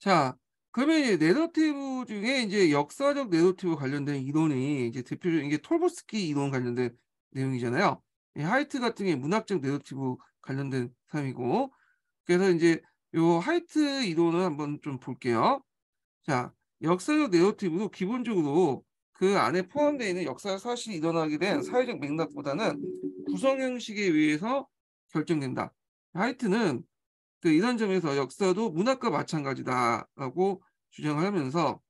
자, 그러면 이제 내러티브 중에 이제 역사적 내러티브 관련된 이론이 이제 대표적인 게 톨스토이 이론 관련된 내용이잖아요. 이 하이트 같은 게 문학적 내러티브 관련된 사람이고, 그래서 이제 요 하이트 이론을 한번 좀 볼게요. 자, 역사적 내러티브도 기본적으로 그 안에 포함되어 있는 역사 사실이 일어나게 된 사회적 맥락보다는 구성 형식에 의해서 결정된다. 하이트는 이런 점에서 역사도 문학과 마찬가지다라고 주장하면서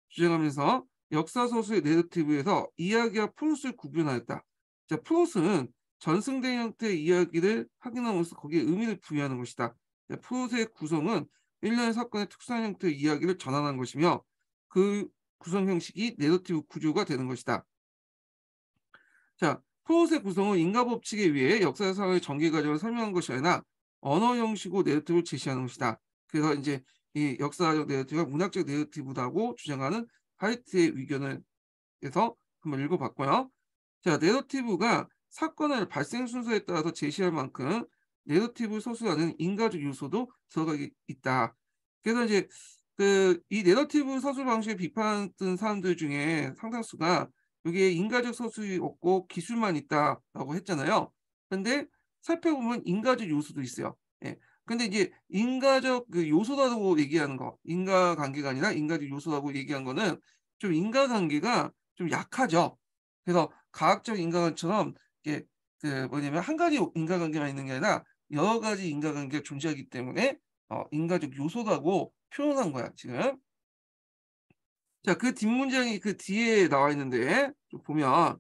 주장하면서 역사 소수의 내러티브에서 이야기와 프로스를 구분하였다. 자, 프로스는 전승된 형태의 이야기를 확인함으로써 거기에 의미를 부여하는 것이다. 자, 프로스의 구성은 일련의 사건의 특수한 형태의 이야기를 전환한 것이며 그 구성 형식이 내러티브 구조가 되는 것이다. 자, 프로스의 구성은 인가 법칙에 의해 역사 상황의 전개 과정을 설명한 것이 아니라 언어 형식으로 내러티브를 제시하는 것이다. 그래서 이제 이 역사적 내러티브가 문학적 내러티브다고 주장하는 하이트의 의견을 해서 한번 읽어봤고요. 자, 내러티브가 사건의 발생 순서에 따라서 제시할 만큼 내러티브 서술하는 인가적 요소도 들어가 있다. 그래서 이제 이 내러티브 서술 방식을 비판했던 사람들 중에 상당수가 여기에 인가적 서술이 없고 기술만 있다라고 했잖아요. 근데 살펴보면 인가적 요소도 있어요. 예. 근데 이제 인가적 요소라고 얘기하는 거, 인과관계가 아니라 인가적 요소라고 얘기한 거는 좀 인과관계가 좀 약하죠. 그래서 과학적 인과관계처럼 이게 뭐냐면 한 가지 인과관계만 있는 게 아니라 여러 가지 인과관계가 존재하기 때문에 인가적 요소라고 표현한 거야, 지금. 자, 그 뒷문장이 그 뒤에 나와 있는데 좀 보면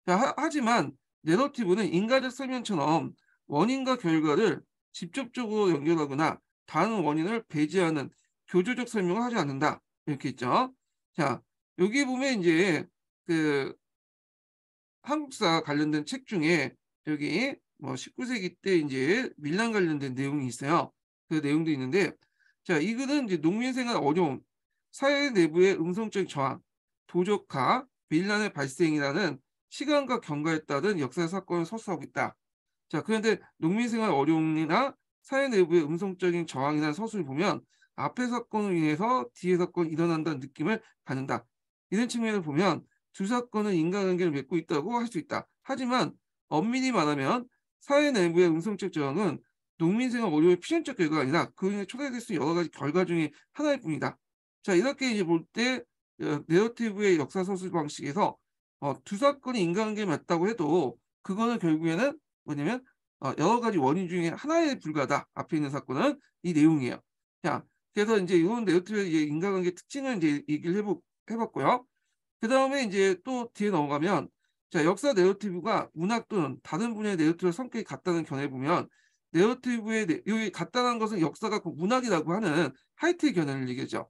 자, 하지만 내러티브는 인과적 설명처럼 원인과 결과를 직접적으로 연결하거나 다른 원인을 배제하는 교조적 설명을 하지 않는다. 이렇게 있죠. 자, 여기 보면 이제 그 한국사 관련된 책 중에 여기 뭐 19세기 때 이제 밀란 관련된 내용이 있어요. 그 내용도 있는데 자, 이 글은 이제 농민 생활 어려움, 사회 내부의 음성적 저항, 도적화, 밀란의 발생이라는 시간과 경과에 따른 역사 사건을 서술하고 있다. 자, 그런데 농민 생활 어려움이나 사회 내부의 음성적인 저항이라는 서술을 보면 앞의 사건으로 인해서 뒤의 사건이 일어난다는 느낌을 받는다. 이런 측면을 보면 두 사건은 인과관계를 맺고 있다고 할 수 있다. 하지만 엄밀히 말하면 사회 내부의 음성적 저항은 농민 생활 어려움의 필연적 결과가 아니라 그 인해 초래될 수 있는 여러 가지 결과 중에 하나일 뿐이다. 자, 이렇게 이제 볼 때 내러티브의 역사 서술 방식에서 두 사건이 인과관계에 맞다고 해도 그거는 결국에는 뭐냐면 여러 가지 원인 중에 하나에 불과하다. 앞에 있는 사건은 이 내용이에요. 자, 그래서 이제 이런 내러티브의 이제 인과관계 특징을 이제 얘기를 해봤고요. 그 다음에 이제 또 뒤에 넘어가면 자, 역사 내러티브가 문학 또는 다른 분야의 내러티브와 성격이 같다는 견해를 보면 내러티브의 여기 같다는 것은 역사가 곧 문학이라고 하는 하이트의 견해를 얘기하죠.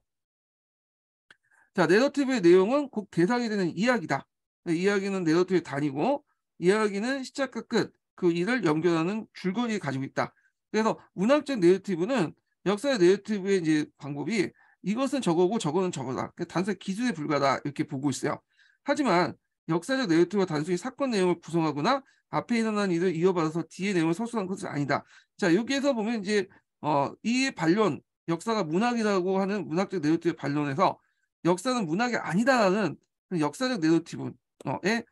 자, 내러티브의 내용은 곧 대상이 되는 이야기다. 이야기는 내러티브의 단위고 이야기는 시작과 끝, 그 일을 연결하는 줄거리를 가지고 있다. 그래서 문학적 내러티브는 역사의 내러티브의 이제 방법이 이것은 저거고 저거는 저거다. 단순히 기술에 불과하다 이렇게 보고 있어요. 하지만 역사적 내러티브가 단순히 사건 내용을 구성하거나 앞에 일어난 일을 이어받아서 뒤의 내용을 서술한 것은 아니다. 자, 여기에서 보면 이제 이 반론, 역사가 문학이라고 하는 문학적 내러티브의 반론에서 역사는 문학이 아니다라는 역사적 내러티브의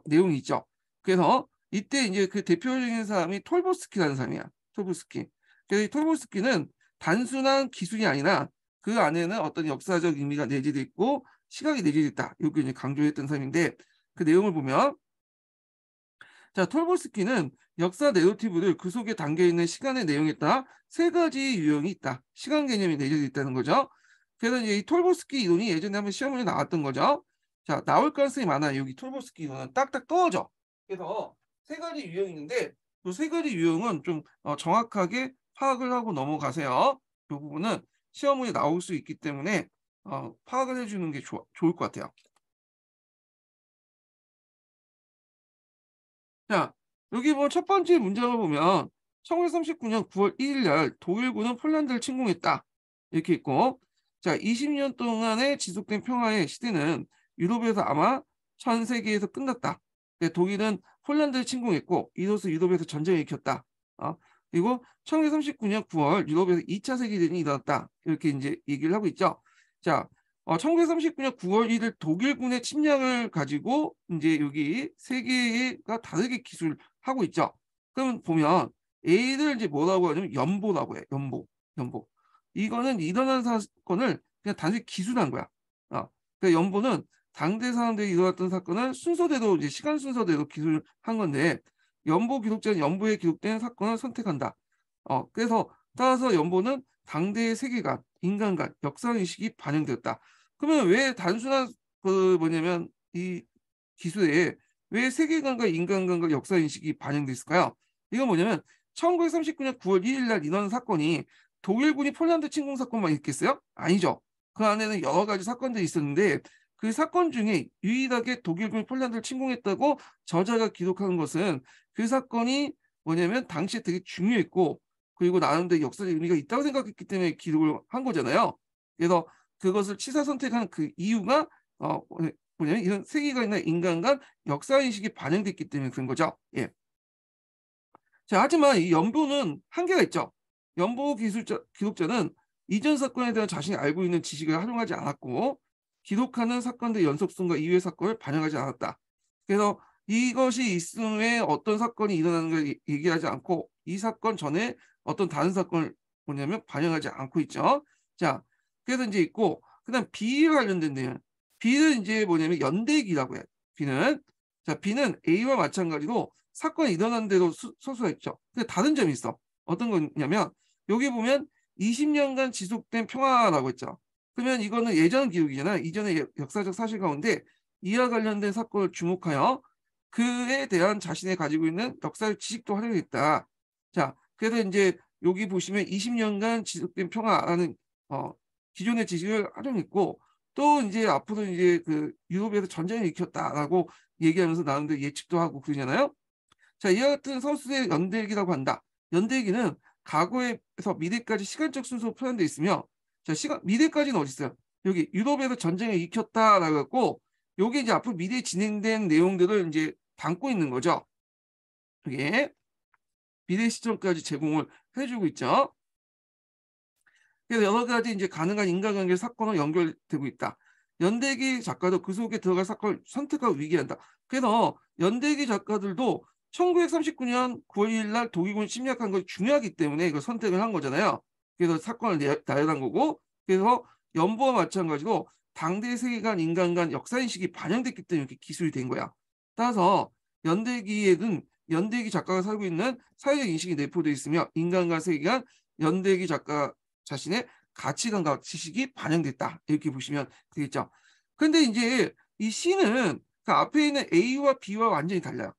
내용이 있죠. 그래서 이때 이제 그 대표적인 사람이 톨스토이라는 사람이야. 톨스토이. 그래서 이 톨스토이는 단순한 기술이 아니라 그 안에는 어떤 역사적 의미가 내재되어 있고 시각이 내재되어 있다. 이렇게 이제 강조했던 사람인데 그 내용을 보면 자, 톨스토이는 역사 내러티브를 그 속에 담겨 있는 시간의 내용에 따라 세 가지 유형이 있다. 시간 개념이 내재되어 있다는 거죠. 그래서 이제 이 톨스토이 이론이 예전에 한번 시험에 나왔던 거죠. 자, 나올 가능성이 많아요. 여기 톨스토이 이론은 딱딱 떨어져. 그래서 세 가지 유형이 있는데 그 세 가지 유형은 좀 정확하게 파악을 하고 넘어가세요. 이 부분은 시험에 나올 수 있기 때문에 파악을 해주는 게 좋을 것 같아요. 자, 여기 뭐 첫 번째 문장을 보면 1939년 9월 1일 날 독일군은 폴란드를 침공했다. 이렇게 있고 자, 20년 동안의 지속된 평화의 시대는 유럽에서 아마 전 세계에서 끝났다. 독일은 폴란드를 침공했고 이로써 유럽에서 전쟁을 일으켰다. 어, 그리고 1939년 9월 유럽에서 2차 세계대전이 일어났다. 이렇게 이제 얘기를 하고 있죠. 자, 1939년 9월 1일 독일군의 침략을 가지고 이제 여기 세계가 다르게 기술하고 있죠. 그러면 보면 A를 이제 뭐라고 하냐면 연보라고 해요. 연보. 이거는 일어난 사건을 그냥 단순히 기술한 거야. 그러니까 연보는 당대 사람들이 일어났던 사건을 순서대로 이제 시간 순서대로 기술한 건데 연보 기록자는 연보에 기록된 사건을 선택한다. 그래서 따라서 연보는 당대의 세계관, 인간관, 역사의식이 반영되었다. 그러면 왜 단순한 그 뭐냐면 이 기술에 왜 세계관과 인간관과 역사의식이 반영돼 있을까요? 이건 뭐냐면 1939년 9월 1일 날 일어난 사건이 독일군이 폴란드 침공 사건만 있겠어요? 아니죠. 그 안에는 여러 가지 사건들이 있었는데 그 사건 중에 유일하게 독일군이 폴란드를 침공했다고 저자가 기록하는 것은 그 사건이 뭐냐면 당시에 되게 중요했고 그리고 나름대로 역사적 의미가 있다고 생각했기 때문에 기록을 한 거잖아요. 그래서 그것을 치사 선택한 그 이유가 뭐냐면 이런 세계관이나 인간관 역사인식이 반영됐기 때문에 그런 거죠. 예. 자, 하지만 이 연보는 한계가 있죠. 연보 기록자는 이전 사건에 대한 자신이 알고 있는 지식을 활용하지 않았고 기록하는 사건들의 연속성과 이후의 사건을 반영하지 않았다. 그래서 이것이 있음에 어떤 사건이 일어나는 걸 얘기하지 않고 이 사건 전에 어떤 다른 사건을 뭐냐면 반영하지 않고 있죠. 자, 그래서 이제 있고 그다음 B와 관련된 내용. B는 이제 뭐냐면 연대기라고 해요. B는 A와 마찬가지로 사건이 일어난 대로 서술했죠. 근데 다른 점이 있어. 어떤 거냐면 여기 보면 20년간 지속된 평화라고 했죠. 그러면 이거는 예전 기록이잖아요. 이전의 역사적 사실 가운데 이와 관련된 사건을 주목하여 그에 대한 자신의 가지고 있는 역사적 지식도 활용했다. 자, 그래서 이제 여기 보시면 20년간 지속된 평화라는 기존의 지식을 활용했고 또 이제 앞으로 이제 그 유럽에서 전쟁을 일으켰다라고 얘기하면서 나름대로 예측도 하고 그러잖아요. 자, 이와 같은 서술의 연대기라고 한다. 연대기는 과거에서 미래까지 시간적 순서로 표현되어 있으며 자, 미래까지는 어디 있어요? 여기 유럽에서 전쟁을 일으켰다라고 했고 요게 이제 앞으로 미래에 진행된 내용들을 이제 담고 있는 거죠. 이게 미래 시점까지 제공을 해주고 있죠. 그래서 여러 가지 이제 가능한 인간관계 사건으로 연결되고 있다. 연대기 작가도 그 속에 들어갈 사건을 선택하고 위기한다. 그래서 연대기 작가들도 1939년 9월 1일 날 독일군이 침략한 것이 중요하기 때문에 이걸 선택을 한 거잖아요. 그래서 사건을 나열한 거고 그래서 연보와 마찬가지로 당대 세계관, 인간관, 역사인식이 반영됐기 때문에 이렇게 기술이 된 거야. 따라서 연대기에는 연대기 작가가 살고 있는 사회적 인식이 내포되어 있으며 인간과 세계관, 연대기 작가 자신의 가치관과 지식이 반영됐다. 이렇게 보시면 되겠죠. 근데 이제 이 C는 그 앞에 있는 A와 B와 완전히 달라요.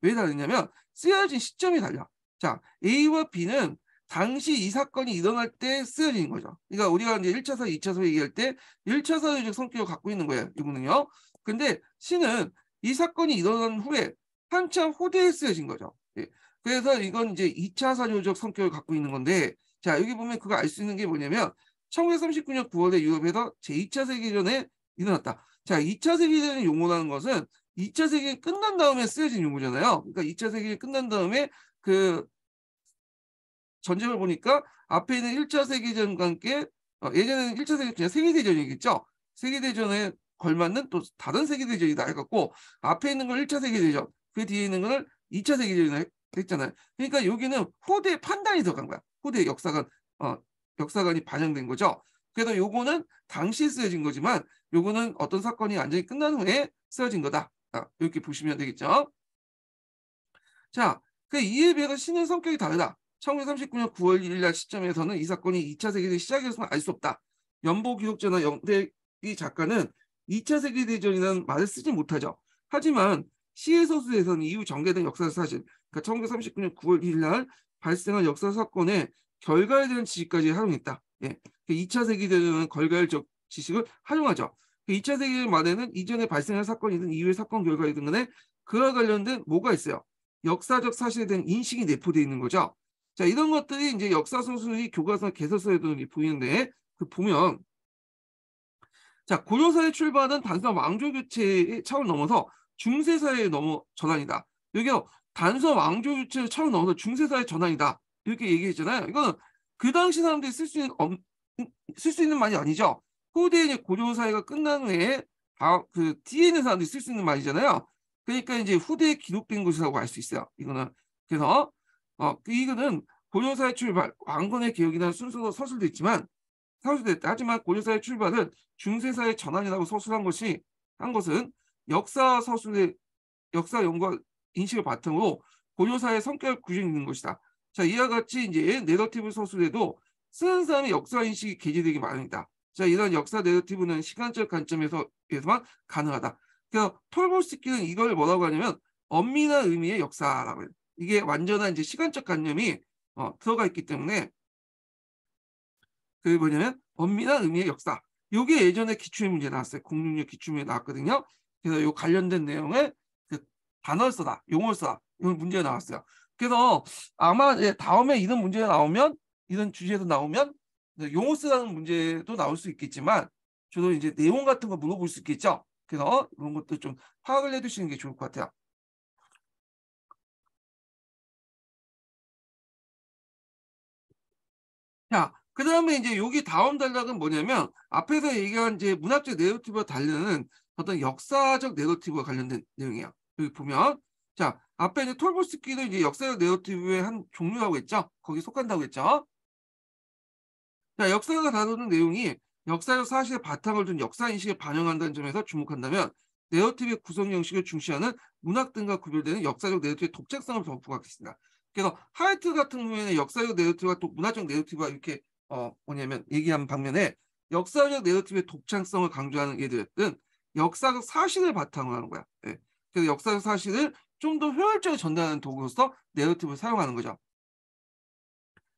왜 다르냐면 쓰여진 시점이 달라. 자, A와 B는 당시 이 사건이 일어날 때 쓰여진 거죠. 그러니까 우리가 이제 1차 사유, 2차 사유 얘기할 때 1차 사유적 성격을 갖고 있는 거예요. 이거는요. 근데 C는 이 사건이 일어난 후에 한참 후대에 쓰여진 거죠. 예. 그래서 이건 이제 2차 사유적 성격을 갖고 있는 건데 자, 여기 보면 그거 알 수 있는 게 뭐냐면 1939년 9월에 유럽에서 제2차 세계대전에 일어났다. 자, 2차 세계대전 용어라는 것은 2차 세계가 끝난 다음에 쓰여진 용어잖아요. 그러니까 2차 세계가 끝난 다음에 그 전쟁을 보니까 앞에 있는 1차 세계대전과 함께 예전에는 1차 세계대전 그냥 세계대전이겠죠. 세계대전에 걸맞는 또 다른 세계대전이다 해갖고 앞에 있는 걸 1차 세계대전 그 뒤에 있는 거를 2차 세계대전을 했잖아요. 그러니까 여기는 후대 판단이 들어간 거야. 후대 역사관이 반영된 거죠. 그래서 요거는 당시에 쓰여진 거지만 요거는 어떤 사건이 완전히 끝난 후에 쓰여진 거다. 이렇게 보시면 되겠죠. 자, 그 이에 비해서 C는 성격이 다르다. 1939년 9월 1일 날 시점에서는 이 사건이 2차 세계대전 시작이었음을 알 수 없다. 연보 기록자나 영대기 작가는 2차 세계대전이라는 말을 쓰지 못하죠. 하지만 C의 서술에서는 이후 전개된 역사 사실, 그러니까 1939년 9월 1일 날 발생한 역사 사건의 결과에 대한 지식까지 활용했다. 예. 2차 세계대전은 결과적 지식을 활용하죠. 2차 세계대전 말에는 이전에 발생한 사건이든 이후의 사건 결과이든 간에 그와 관련된 뭐가 있어요? 역사적 사실에 대한 인식이 내포되어 있는 거죠. 자, 이런 것들이 이제 역사 소설이 교과서나 개설서에도 보이는데 그 보면 자, 고려사의 출발은 단순한 왕조 교체의 차원을 넘어서 중세사회의 전환이다. 여기요. 단순한 왕조 교체의 차원을 넘어서 중세사회 전환이다. 이렇게 얘기했잖아요. 이거는 그 당시 사람들이 쓸 수 있는 말이 아니죠. 후대에 이제 고조 사회가 끝난 후에 그 뒤에 있는 사람들이 쓸 수 있는 말이잖아요. 그러니까 이제 후대에 기록된 것이라고 할 수 있어요. 이거는 그래서 이거는 고조 사회 출발, 왕건의 개혁이라는 순서로 서술도 있지만 서술됐다. 하지만 고조 사회 출발은 중세 사회 전환이라고 서술한 것이 한 것은 역사 서술의 역사 연구와 인식을 바탕으로 고조 사회의 성격을 구현해 있는 것이다. 자, 이와 같이 이제 내러티브 서술에도 쓰는 사람의 역사 인식이 게재되기 마련이다. 자, 이런 역사 내러티브는 시간적 관점에서만 가능하다. 그래서 톨보스키는 이걸 뭐라고 하냐면 엄밀한 의미의 역사라고 해요. 이게 완전한 이제 시간적 관념이 들어가 있기 때문에 그게 뭐냐면 엄밀한 의미의 역사. 요게 예전에 기출의 문제 나왔어요. 066 기출문제 나왔거든요. 그래서 요 관련된 내용을 그 단어를 써라, 용어를 써라. 이런 문제가 나왔어요. 그래서 아마 다음에 이런 문제가 나오면 이런 주제에서 나오면 용어 쓰라는 문제도 나올 수 있겠지만 주로 이제 내용 같은 거 물어볼 수 있겠죠. 그래서 이런 것도 좀 파악을 해두시는 게 좋을 것 같아요. 자, 그 다음에 이제 여기 다음 단락은 뭐냐면 앞에서 얘기한 이제 문학적 내러티브와 다르는 어떤 역사적 내러티브와 관련된 내용이에요. 여기 보면 자, 앞에 이제 톨보스키도 이제 역사적 내러티브의 한 종류라고 했죠. 거기 속한다고 했죠. 자, 역사가 다루는 내용이 역사적 사실의 바탕을 둔 역사 인식을 반영한다는 점에서 주목한다면 내러티브의 구성 형식을 중시하는 문학 등과 구별되는 역사적 내러티브의 독창성을 더 부각했습니다. 그래서 하이트 같은 경우에는 역사적 내러티브와 또 문화적 내러티브가 이렇게 뭐냐면 얘기한 방면에 역사적 내러티브의 독창성을 강조하는 예들은 역사적 사실을 바탕으로 하는 거야. 예. 그래서 역사적 사실을 좀 더 효율적으로 전달하는 도구로서 내러티브를 사용하는 거죠.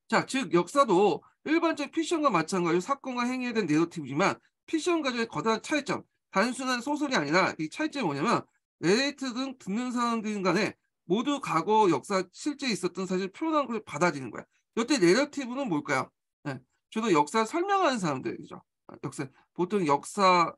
자, 즉 역사도 일반적 픽션과 마찬가지로 사건과 행위에 대한 내러티브지만 픽션 가정의 거대한 차이점, 단순한 소설이 아니라 이 차이점이 뭐냐면 레이트 등 듣는 사람들 간에 모두 과거 역사 실제 있었던 사실을 표현하는 걸 받아들이는 거야. 이때 내러티브는 뭘까요? 네, 주로 역사를 설명하는 사람들이죠. 역사 보통 역사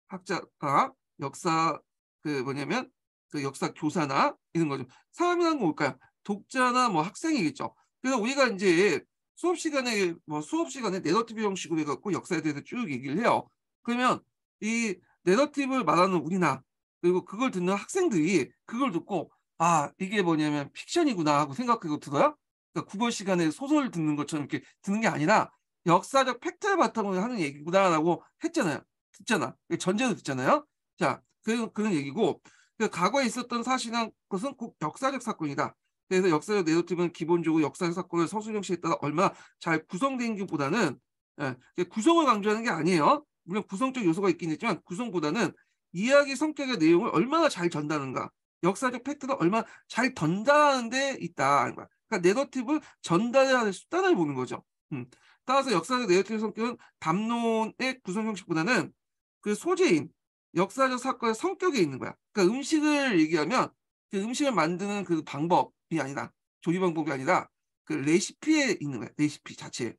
학자가 역사 그 뭐냐면 그 역사 교사나 이런 거죠. 사람이라는 건 뭘까요? 독자나 뭐 학생이겠죠. 그래서 우리가 이제 수업 시간에 내러티브 형식으로 해갖고 역사에 대해서 쭉 얘기를 해요. 그러면 이 내러티브를 말하는 우리나 그리고 그걸 듣는 학생들이 그걸 듣고 아 이게 뭐냐면 픽션이구나 하고 생각하고 들어요. 그러니까 국어 시간에 소설 듣는 것처럼 이렇게 듣는 게 아니라 역사적 팩트를 바탕으로 하는 얘기구나라고 했잖아요. 듣잖아. 전제도 듣잖아요. 자, 그런 얘기고 과거에 있었던 사실이란 것은 꼭 역사적 사건이다. 그래서 역사적 내러티브는 기본적으로 역사적 사건의 서술 형식에 따라 얼마나 잘 구성된기보다는 구성을 강조하는 게 아니에요. 물론 구성적 요소가 있긴 있지만 구성보다는 이야기 성격의 내용을 얼마나 잘 전달하는가, 역사적 팩트를 얼마나 잘 전달하는 데 있다. 그러니까 내러티브 전달해야 할 수단을 보는 거죠. 따라서 역사적 내러티브 성격은 담론의 구성 형식보다는 그 소재인 역사적 사건의 성격에 있는 거야. 그러니까 음식을 얘기하면 그 음식을 만드는 그 방법이 아니라 조리 방법이 아니라 그 레시피에 있는 거야. 레시피 자체에.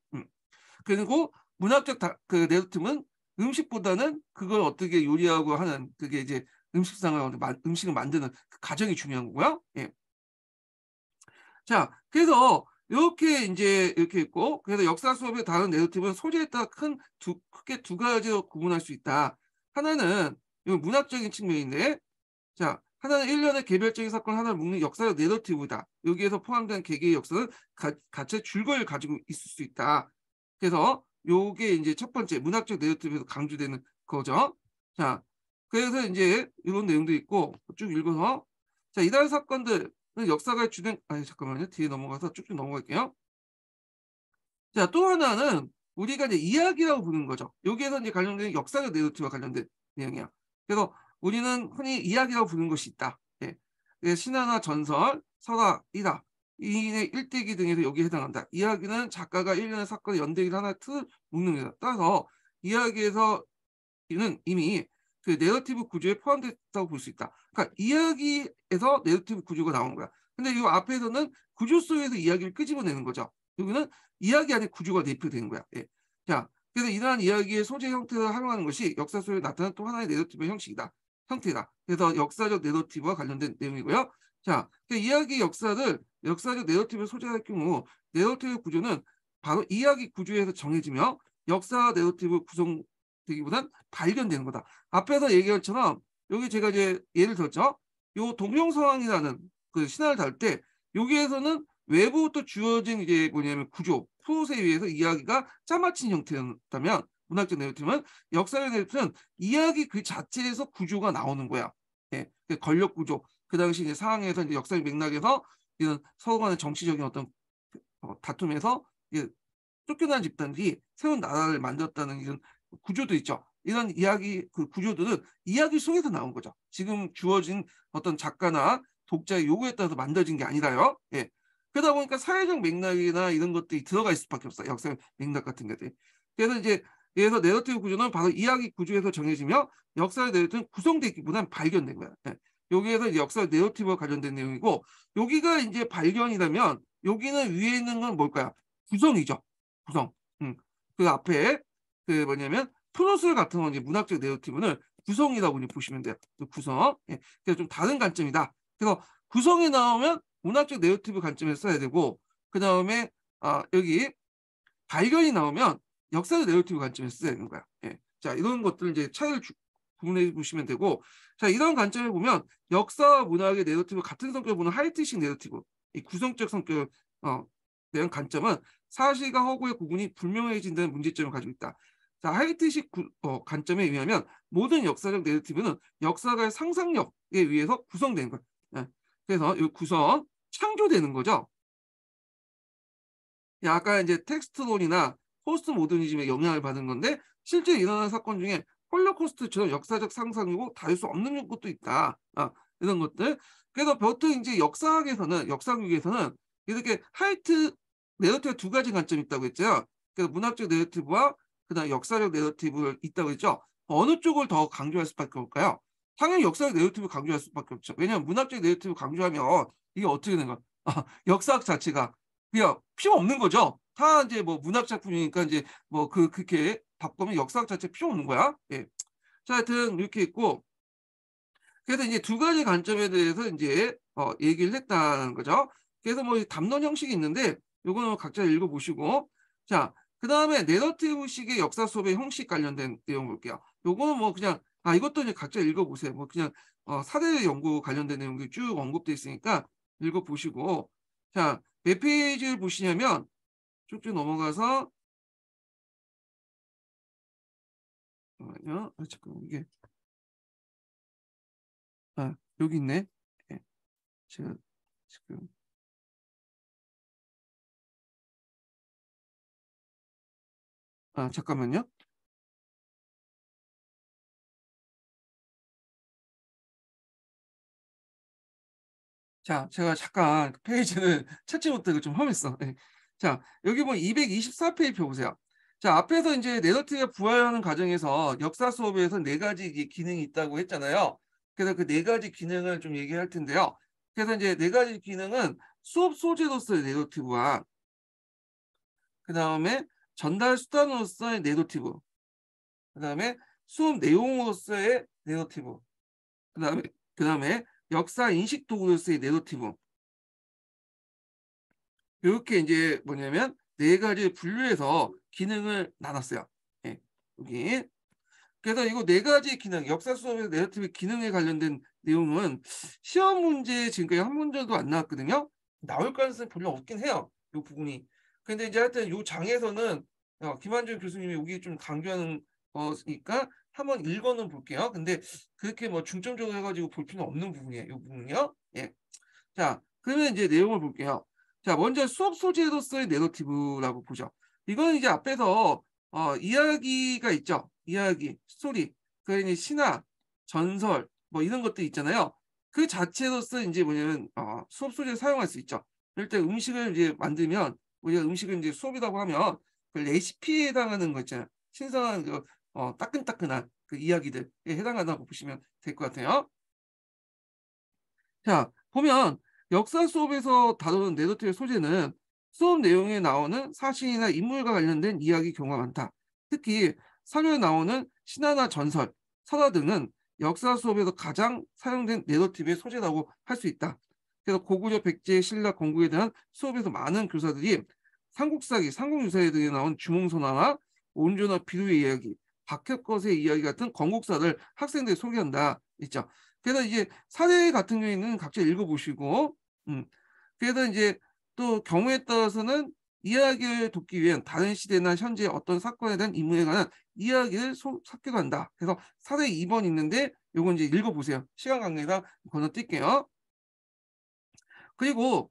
그리고 문학적 그 내러티브는 음식보다는 그걸 어떻게 요리하고 하는 그게 이제 음식을 만드는 그 과정이 중요한 거고요. 예. 자, 그래서 이렇게 이제 이렇게 있고 그래서 역사 수업의 다른 내러티브는 소재에 따라 크게 두 가지로 구분할 수 있다. 하나는 문학적인 측면인데 자, 하나는 일련의 개별적인 사건 하나를 묶는 역사적 내러티브다. 여기에서 포함된 개개의 역사는 각자의 줄거리를 가지고 있을 수 있다. 그래서 요게 이제 첫 번째 문학적 내러티브에서 강조되는 거죠. 자, 그래서 이제 이런 내용도 있고 쭉 읽어서 자, 이러한 사건들은 역사가 주된 아니 잠깐만요. 뒤에 넘어가서 쭉쭉 넘어갈게요. 자, 또 하나는 우리가 이제 이야기라고 부르는 거죠. 여기에서 이제 관련된 역사적 내러티브와 관련된 내용이야. 그래서 우리는 흔히 이야기라고 부르는 것이 있다. 예. 신화나 전설, 설화, 일화, 이인의 일대기 등에서 여기에 해당한다. 이야기는 작가가 일련의 사건의 연대기를 하나 틀을 묶는 거다. 따라서 이야기에서는 이미 그 내러티브 구조에 포함됐다고 볼 수 있다. 그러니까 이야기에서 내러티브 구조가 나오는 거야. 근데 이 앞에서는 구조 속에서 이야기를 끄집어내는 거죠. 여기는 이야기 안에 구조가 대표되는 거야. 예. 자, 그래서 이러한 이야기의 소재 형태를 활용하는 것이 역사 속에 나타나는 또 하나의 내러티브 형식이다. 형태다. 그래서 역사적 내러티브와 관련된 내용이고요. 자, 그 이야기 역사적 내러티브를 소재할 경우 내러티브 구조는 바로 이야기 구조에서 정해지며 역사 내러티브 구성되기보단 발견되는 거다. 앞에서 얘기한 것처럼 여기 제가 이제 예를 들었죠. 요 동명성황이라는 그 신화를 다룰 때 여기에서는 외부부터 주어진 이제 뭐냐면 구조, 플롯에 의해서 이야기가 짜맞춘 형태였다면 문학적 내러티브는 역사적 내러티브는 이야기 그 자체에서 구조가 나오는 거야. 예, 그 권력 구조, 그 당시 이제 상황에서 이제 역사적 맥락에서 이런 서로 간의 정치적인 어떤 다툼에서 이제 쫓겨난 집단들이 새로운 나라를 만들었다는 이런 구조도 있죠. 이런 이야기 그 구조들은 이야기 속에서 나온 거죠. 지금 주어진 어떤 작가나 독자의 요구에 따라서 만들어진 게 아니라요. 예. 그러다 보니까 사회적 맥락이나 이런 것들이 들어가 있을 수밖에 없어요. 역사 맥락 같은 것들이. 그래서 이제 그래서 내러티브 구조는 바로 이야기 구조에서 정해지며 역사의 내러티브는 구성되기보다는 발견된 거야. 예. 여기에서 이제 역사 내러티브와 관련된 내용이고 여기가 이제 발견이라면 여기는 위에 있는 건 뭘까요? 구성이죠. 구성. 그 앞에 그 뭐냐면 프로스 같은 건 이제 문학적 내러티브는 구성이라고 보시면 돼요. 구성. 예. 그래서 좀 다른 관점이다. 그래서 구성이 나오면 문학적 내러티브 관점에서 써야 되고 그 다음에 여기 발견이 나오면 역사적 내러티브 관점에서 써야 되는 거야. 예. 자, 이런 것들 이제 차이를 구분해 보시면 되고 자, 이런 관점을 보면 역사와 문학의 내러티브 같은 성격을 보는 하이트식 내러티브 이 구성적 성격을 대한 관점은 사실과 허구의 구분이 불명해진다는 문제점을 가지고 있다. 자, 하이트식 관점에 의하면 모든 역사적 내러티브는 역사가의 상상력에 의해서 구성되는 거예요. 예. 그래서 이 구성 창조되는 거죠. 아까 이제 텍스트론이나 포스트 모더니즘의 영향을 받은 건데 실제 일어나는 사건 중에 홀로코스트처럼 역사적 상상이고 다를 수 없는 것도 있다. 이런 것들. 그래서 보통 이제 역사교육에서는 이렇게 하이트 내러티브 두 가지 관점이 있다고 했죠. 그래서 문학적 내러티브와 그다음 역사적 내러티브가 있다고 했죠. 어느 쪽을 더 강조할 수밖에 없을까요? 당연히 역사적 내러티브 강조할 수밖에 없죠. 왜냐하면 문학적 내러티브 강조하면 이게 어떻게 되는 거야? 역사학 자체가 그냥 필요 없는 거죠. 다 이제 뭐 문학 작품이니까 이제 뭐 그렇게 바꾸면 역사학 자체 필요 없는 거야. 예. 자, 하여튼 이렇게 있고 그래서 이제 두 가지 관점에 대해서 이제 얘기를 했다는 거죠. 그래서 뭐 담론 형식이 있는데 요거는 각자 읽어보시고 자, 그 다음에 내러티브식의 역사 수업의 형식 관련된 내용 볼게요. 요거는 뭐 그냥 이것도 이제 각자 읽어보세요. 뭐 그냥 사대 연구 관련된 내용이 쭉 언급돼 있으니까 읽어보시고 자, 몇 페이지를 보시냐면 쭉쭉 넘어가서 잠깐만요. 잠깐 이게 여기 있네. 예, 제가 지금 잠깐만요. 자, 제가 잠깐 그 페이지를 찾지 못하고 좀 험했어. 예. 자, 여기 보면 224페이지 보세요. 자, 앞에서 이제 내러티브가 부활하는 과정에서 역사 수업에서 네 가지 기능이 있다고 했잖아요. 그래서 그 네 가지 기능을 좀 얘기할 텐데요. 그래서 이제 네 가지 기능은 수업 소재로서의 내러티브와 그 다음에 전달 수단으로서의 내러티브, 그 다음에 수업 내용으로서의 내러티브, 그 다음에 역사 인식 도구로서의 내러티브. 이렇게 이제 뭐냐면 네 가지 분류해서 기능을 나눴어요. 예, 여기. 그래서 이거 네 가지 기능, 역사 수업에서 내러티브 기능에 관련된 내용은 시험 문제 지금까지 한 문제도 안 나왔거든요. 나올 가능성이 별로 없긴 해요. 이 부분이. 근데 이제 하여튼 이 장에서는 김한준 교수님이 여기 좀 강조하는 거니까 한번 읽어는 볼게요. 근데 그렇게 뭐 중점적으로 해가지고 볼 필요는 없는 부분이에요. 이 부분이요. 예. 자, 그러면 이제 내용을 볼게요. 자, 먼저 수업 소재로서의 내러티브라고 보죠. 이건 이제 앞에서 이야기가 있죠. 이야기, 스토리, 그 이제 신화, 전설, 뭐 이런 것들 있잖아요. 그 자체로서 이제 뭐냐면 수업 소재에 사용할 수 있죠. 일단 음식을 이제 만들면 우리가 음식을 이제 수업이라고 하면 그 레시피에 해당하는 거 있잖아요. 신선한 그 따끈따끈한 그 이야기들에 해당한다고 보시면 될 것 같아요. 자, 보면 역사 수업에서 다루는 내러티브 소재는 수업 내용에 나오는 사실이나 인물과 관련된 이야기 경우가 많다. 특히 사료에 나오는 신화나 전설, 설화 등은 역사 수업에서 가장 사용된 내러티브의 소재라고 할 수 있다. 그래서 고구려, 백제, 신라, 건국에 대한 수업에서 많은 교사들이 삼국사기, 삼국유사에 등에 나온 주몽선화나 온조나 비루의 이야기, 박혁거세의 이야기 같은 건국사를 학생들이 소개한다. 있죠. 그래서 이제 사례 같은 경우에는 각자 읽어보시고, 그래서 이제 또 경우에 따라서는 이야기를 돕기 위한 다른 시대나 현재 어떤 사건에 대한 인물에 관한 이야기를 섞기도 한다. 그래서 사례 2번 있는데 요건 이제 읽어보세요. 시간 관계상 건너뛸게요. 그리고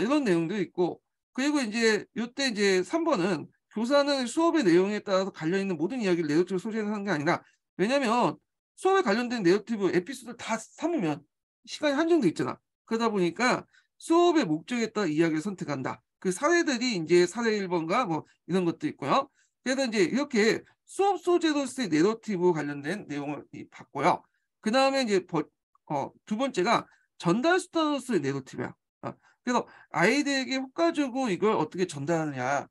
이런 내용도 있고, 그리고 이제 요때 이제 3번은 교사는 수업의 내용에 따라서 관련 있는 모든 이야기를 내러티브로 소개하는 게 아니라, 왜냐면 수업에 관련된 내러티브 에피소드를 다 삼으면 시간이 한정돼 있잖아. 그러다 보니까 수업의 목적에 따라 이야기를 선택한다. 그 사례들이 이제 사례 1번과 뭐 이런 것도 있고요. 그래서 이제 이렇게 수업 소재로서의 내러티브 관련된 내용을 봤고요. 그 다음에 이제 두 번째가 전달 수단으로서의 내러티브야. 그래서 아이들에게 효과적으로 이걸 어떻게 전달하느냐.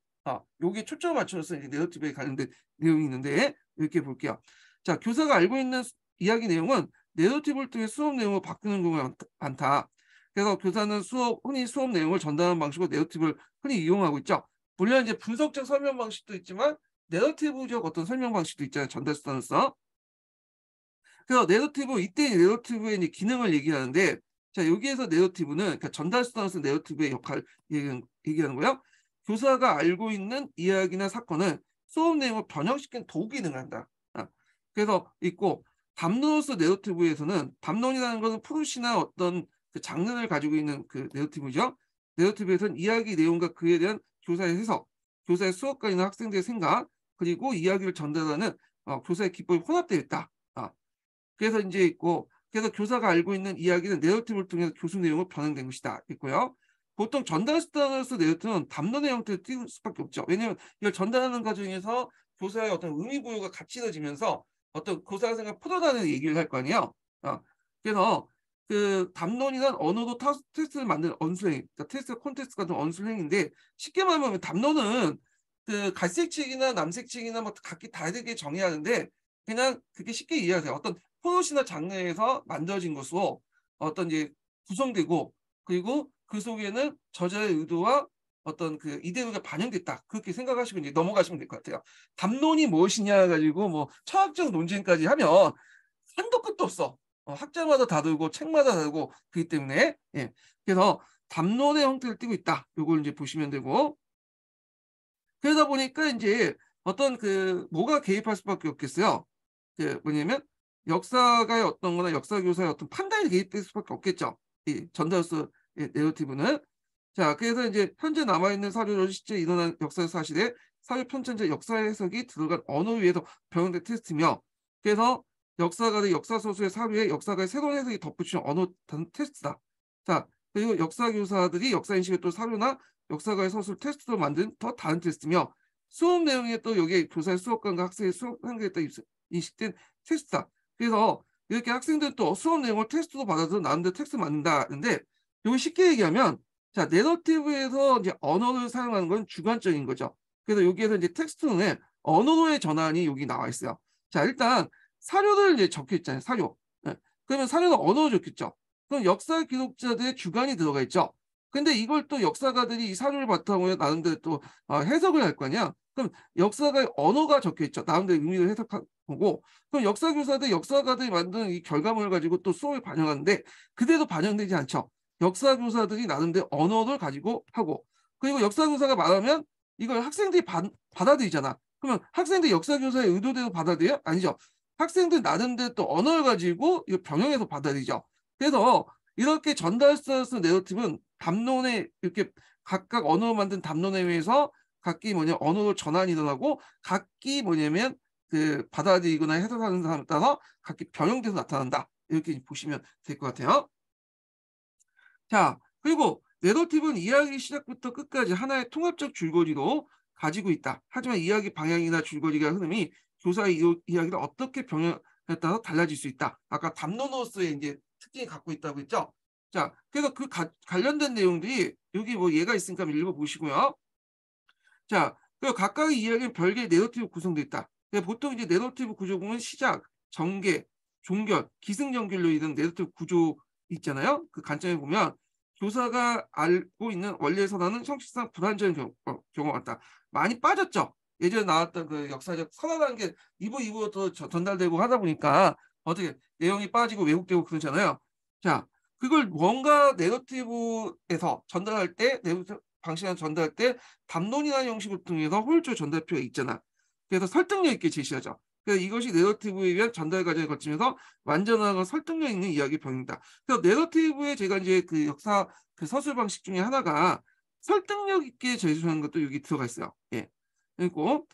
여기에 초점을 맞춰서 이제 내러티브에 관련된 내용이 있는데 이렇게 볼게요. 자, 교사가 알고 있는 이야기 내용은 내러티브를 통해 수업 내용을 바꾸는 경우가 많다. 그래서 교사는 흔히 수업 내용을 전달하는 방식으로 내러티브를 흔히 이용하고 있죠. 물론 이제 분석적 설명 방식도 있지만 내러티브적 어떤 설명 방식도 있잖아요. 전달 수단으로서. 그래서 이때 내러티브의 이제 기능을 얘기하는데, 자, 여기에서 내러티브는, 그러니까 전달 수단으로서 내러티브의 역할 얘기하는 거예요. 교사가 알고 있는 이야기나 사건을 수업 내용을 변형시키는 도구 기능을 한다. 그래서 있고, 담론으로서 내러티브에서는, 담론이라는 것은 프루시나 어떤 그 장르를 가지고 있는 그 내러티브죠. 내러티브에서는 이야기 내용과 그에 대한 교사의 해석, 교사의 수업관이나 학생들의 생각, 그리고 이야기를 전달하는 교사의 기법이 혼합되어 있다. 그래서 이제 있고, 그래서 교사가 알고 있는 이야기는 내러티브를 통해서 교수 내용을 변형된 것이다. 있고요. 보통 전달 수단으로서 내러티브는 담론의 형태를 띄울 수밖에 없죠. 왜냐하면 이걸 전달하는 과정에서 교사의 어떤 의미 부여가 갖춰지면서 어떤 교사가 생각 풀어나는 얘기를 할 거 아니에요. 그래서 그 담론이란 언어로 테스트를 만드는 언수행, 그러니까 테스트 콘테스트 같은 언수행인데, 쉽게 말하면 담론은 그 갈색칙이나 남색칙이나 뭐 각기 다르게 정의하는데, 그냥 그게 쉽게 이해가 돼요. 어떤 포롯이나 장르에서 만들어진 것으로 어떤 이제 구성되고, 그리고 그 속에는 저자의 의도와 어떤 그 이데올로기가 반영됐다. 그렇게 생각하시고 이제 넘어가시면 될 것 같아요. 담론이 무엇이냐 가지고 뭐 철학적 논쟁까지 하면 한도 끝도 없어. 학자마다 다르고 책마다 다르고 그렇기 때문에, 예. 그래서 담론의 형태를 띠고 있다. 요걸 이제 보시면 되고, 그러다 보니까 이제 어떤 그 뭐가 개입할 수밖에 없겠어요. 그 뭐냐면 역사가의 어떤 거나 역사 교사의 어떤 판단이 개입될 수밖에 없겠죠. 이 전달서 내러티브는. 자, 그래서 이제 현재 남아있는 사료로 실제 일어난 역사 사실에 사회 편찬자 역사 해석이 들어간 언어 위에서 병행된 테스트며, 그래서 역사가의 역사 소수의 사료에 역사가의 새로운 해석이 덧붙이는 언어 테스트다. 자, 그리고 역사 교사들이 역사 인식의 또 사료나 역사가의 서술 테스트로 만든 더 다른 테스트며, 수업 내용에 또 여기에 교사의 수업관과 학생의 수업 한계에 따라 인식된 테스트다. 그래서 이렇게 학생들 또 수업 내용을 테스트로 받아서 나름대로 텍스트 만든다는데, 이거 쉽게 얘기하면, 자, 내러티브에서 이제 언어를 사용하는 건 주관적인 거죠. 그래서 여기에서 이제 텍스트는 언어로의 전환이 여기 나와 있어요. 자, 일단 사료를 이제 적혀 있잖아요. 사료. 네. 그러면 사료는 언어로 적혔죠. 그럼 역사 기록자들의 주관이 들어가 있죠. 근데 이걸 또 역사가들이 이 사료를 바탕으로 나름대로 또 해석을 할 거 아니야. 그럼 역사가의 언어가 적혀 있죠. 나름대로 의미를 해석하고, 그럼 역사교사들, 역사가들이 만든 이 결과물을 가지고 또 수업에 반영하는데 그대로 반영되지 않죠. 역사교사들이 나름대로 언어를 가지고 하고, 그리고 역사교사가 말하면 이걸 학생들이 받아들이잖아. 그러면 학생들이 역사교사의 의도대로 받아들여요? 아니죠. 학생들 나름대로 또 언어를 가지고 이거 병행해서 받아들이죠. 그래서 이렇게 전달서스 내러티브는 담론에 이렇게 각각 언어로 만든 담론에 의해서 각기 언어로 전환이 일어나고, 각기 그 받아들이거나 해석하는 사람에 따라 각기 변형돼서 나타난다. 이렇게 보시면 될 것 같아요. 자, 그리고 내러티브는 이야기 시작부터 끝까지 하나의 통합적 줄거리로 가지고 있다. 하지만 이야기 방향이나 줄거리가 흐름이 교사의 이야기를 어떻게 병행에 따라 달라질 수 있다. 아까 담론으로서의 이제 특징이 갖고 있다고 했죠. 자, 그래서 그 관련된 내용들이 여기 뭐 예가 있으니까 읽어보시고요. 자, 그 각각의 이야기는 별개의 내러티브 구성되어 있다. 보통 이제 내러티브 구조공은 시작, 전개, 종결, 기승전결로 이런 내러티브 구조 있잖아요. 그 관점에 보면 교사가 알고 있는 원리에서는 형식상 불완전한 경우가 많다. 많이 빠졌죠. 예전에 나왔던 그 역사적 선언한 게 이부로 전달되고 하다 보니까 어떻게 내용이 빠지고 왜곡되고 그러잖아요. 자, 그걸 뭔가 내러티브에서 전달할 때, 내러티브 방식을 전달할 때 담론이라는 형식을 통해서 효율적으로 전달 필요가 있잖아. 그래서 설득력 있게 제시하죠. 그래서 이것이 내러티브에 의한 전달 과정을 거치면서 완전하고 설득력 있는 이야기 병입니다. 그래서 내러티브의 제가 이제 그 역사 그 서술 방식 중에 하나가 설득력 있게 제시하는 것도 여기 들어가 있어요. 예. 그리고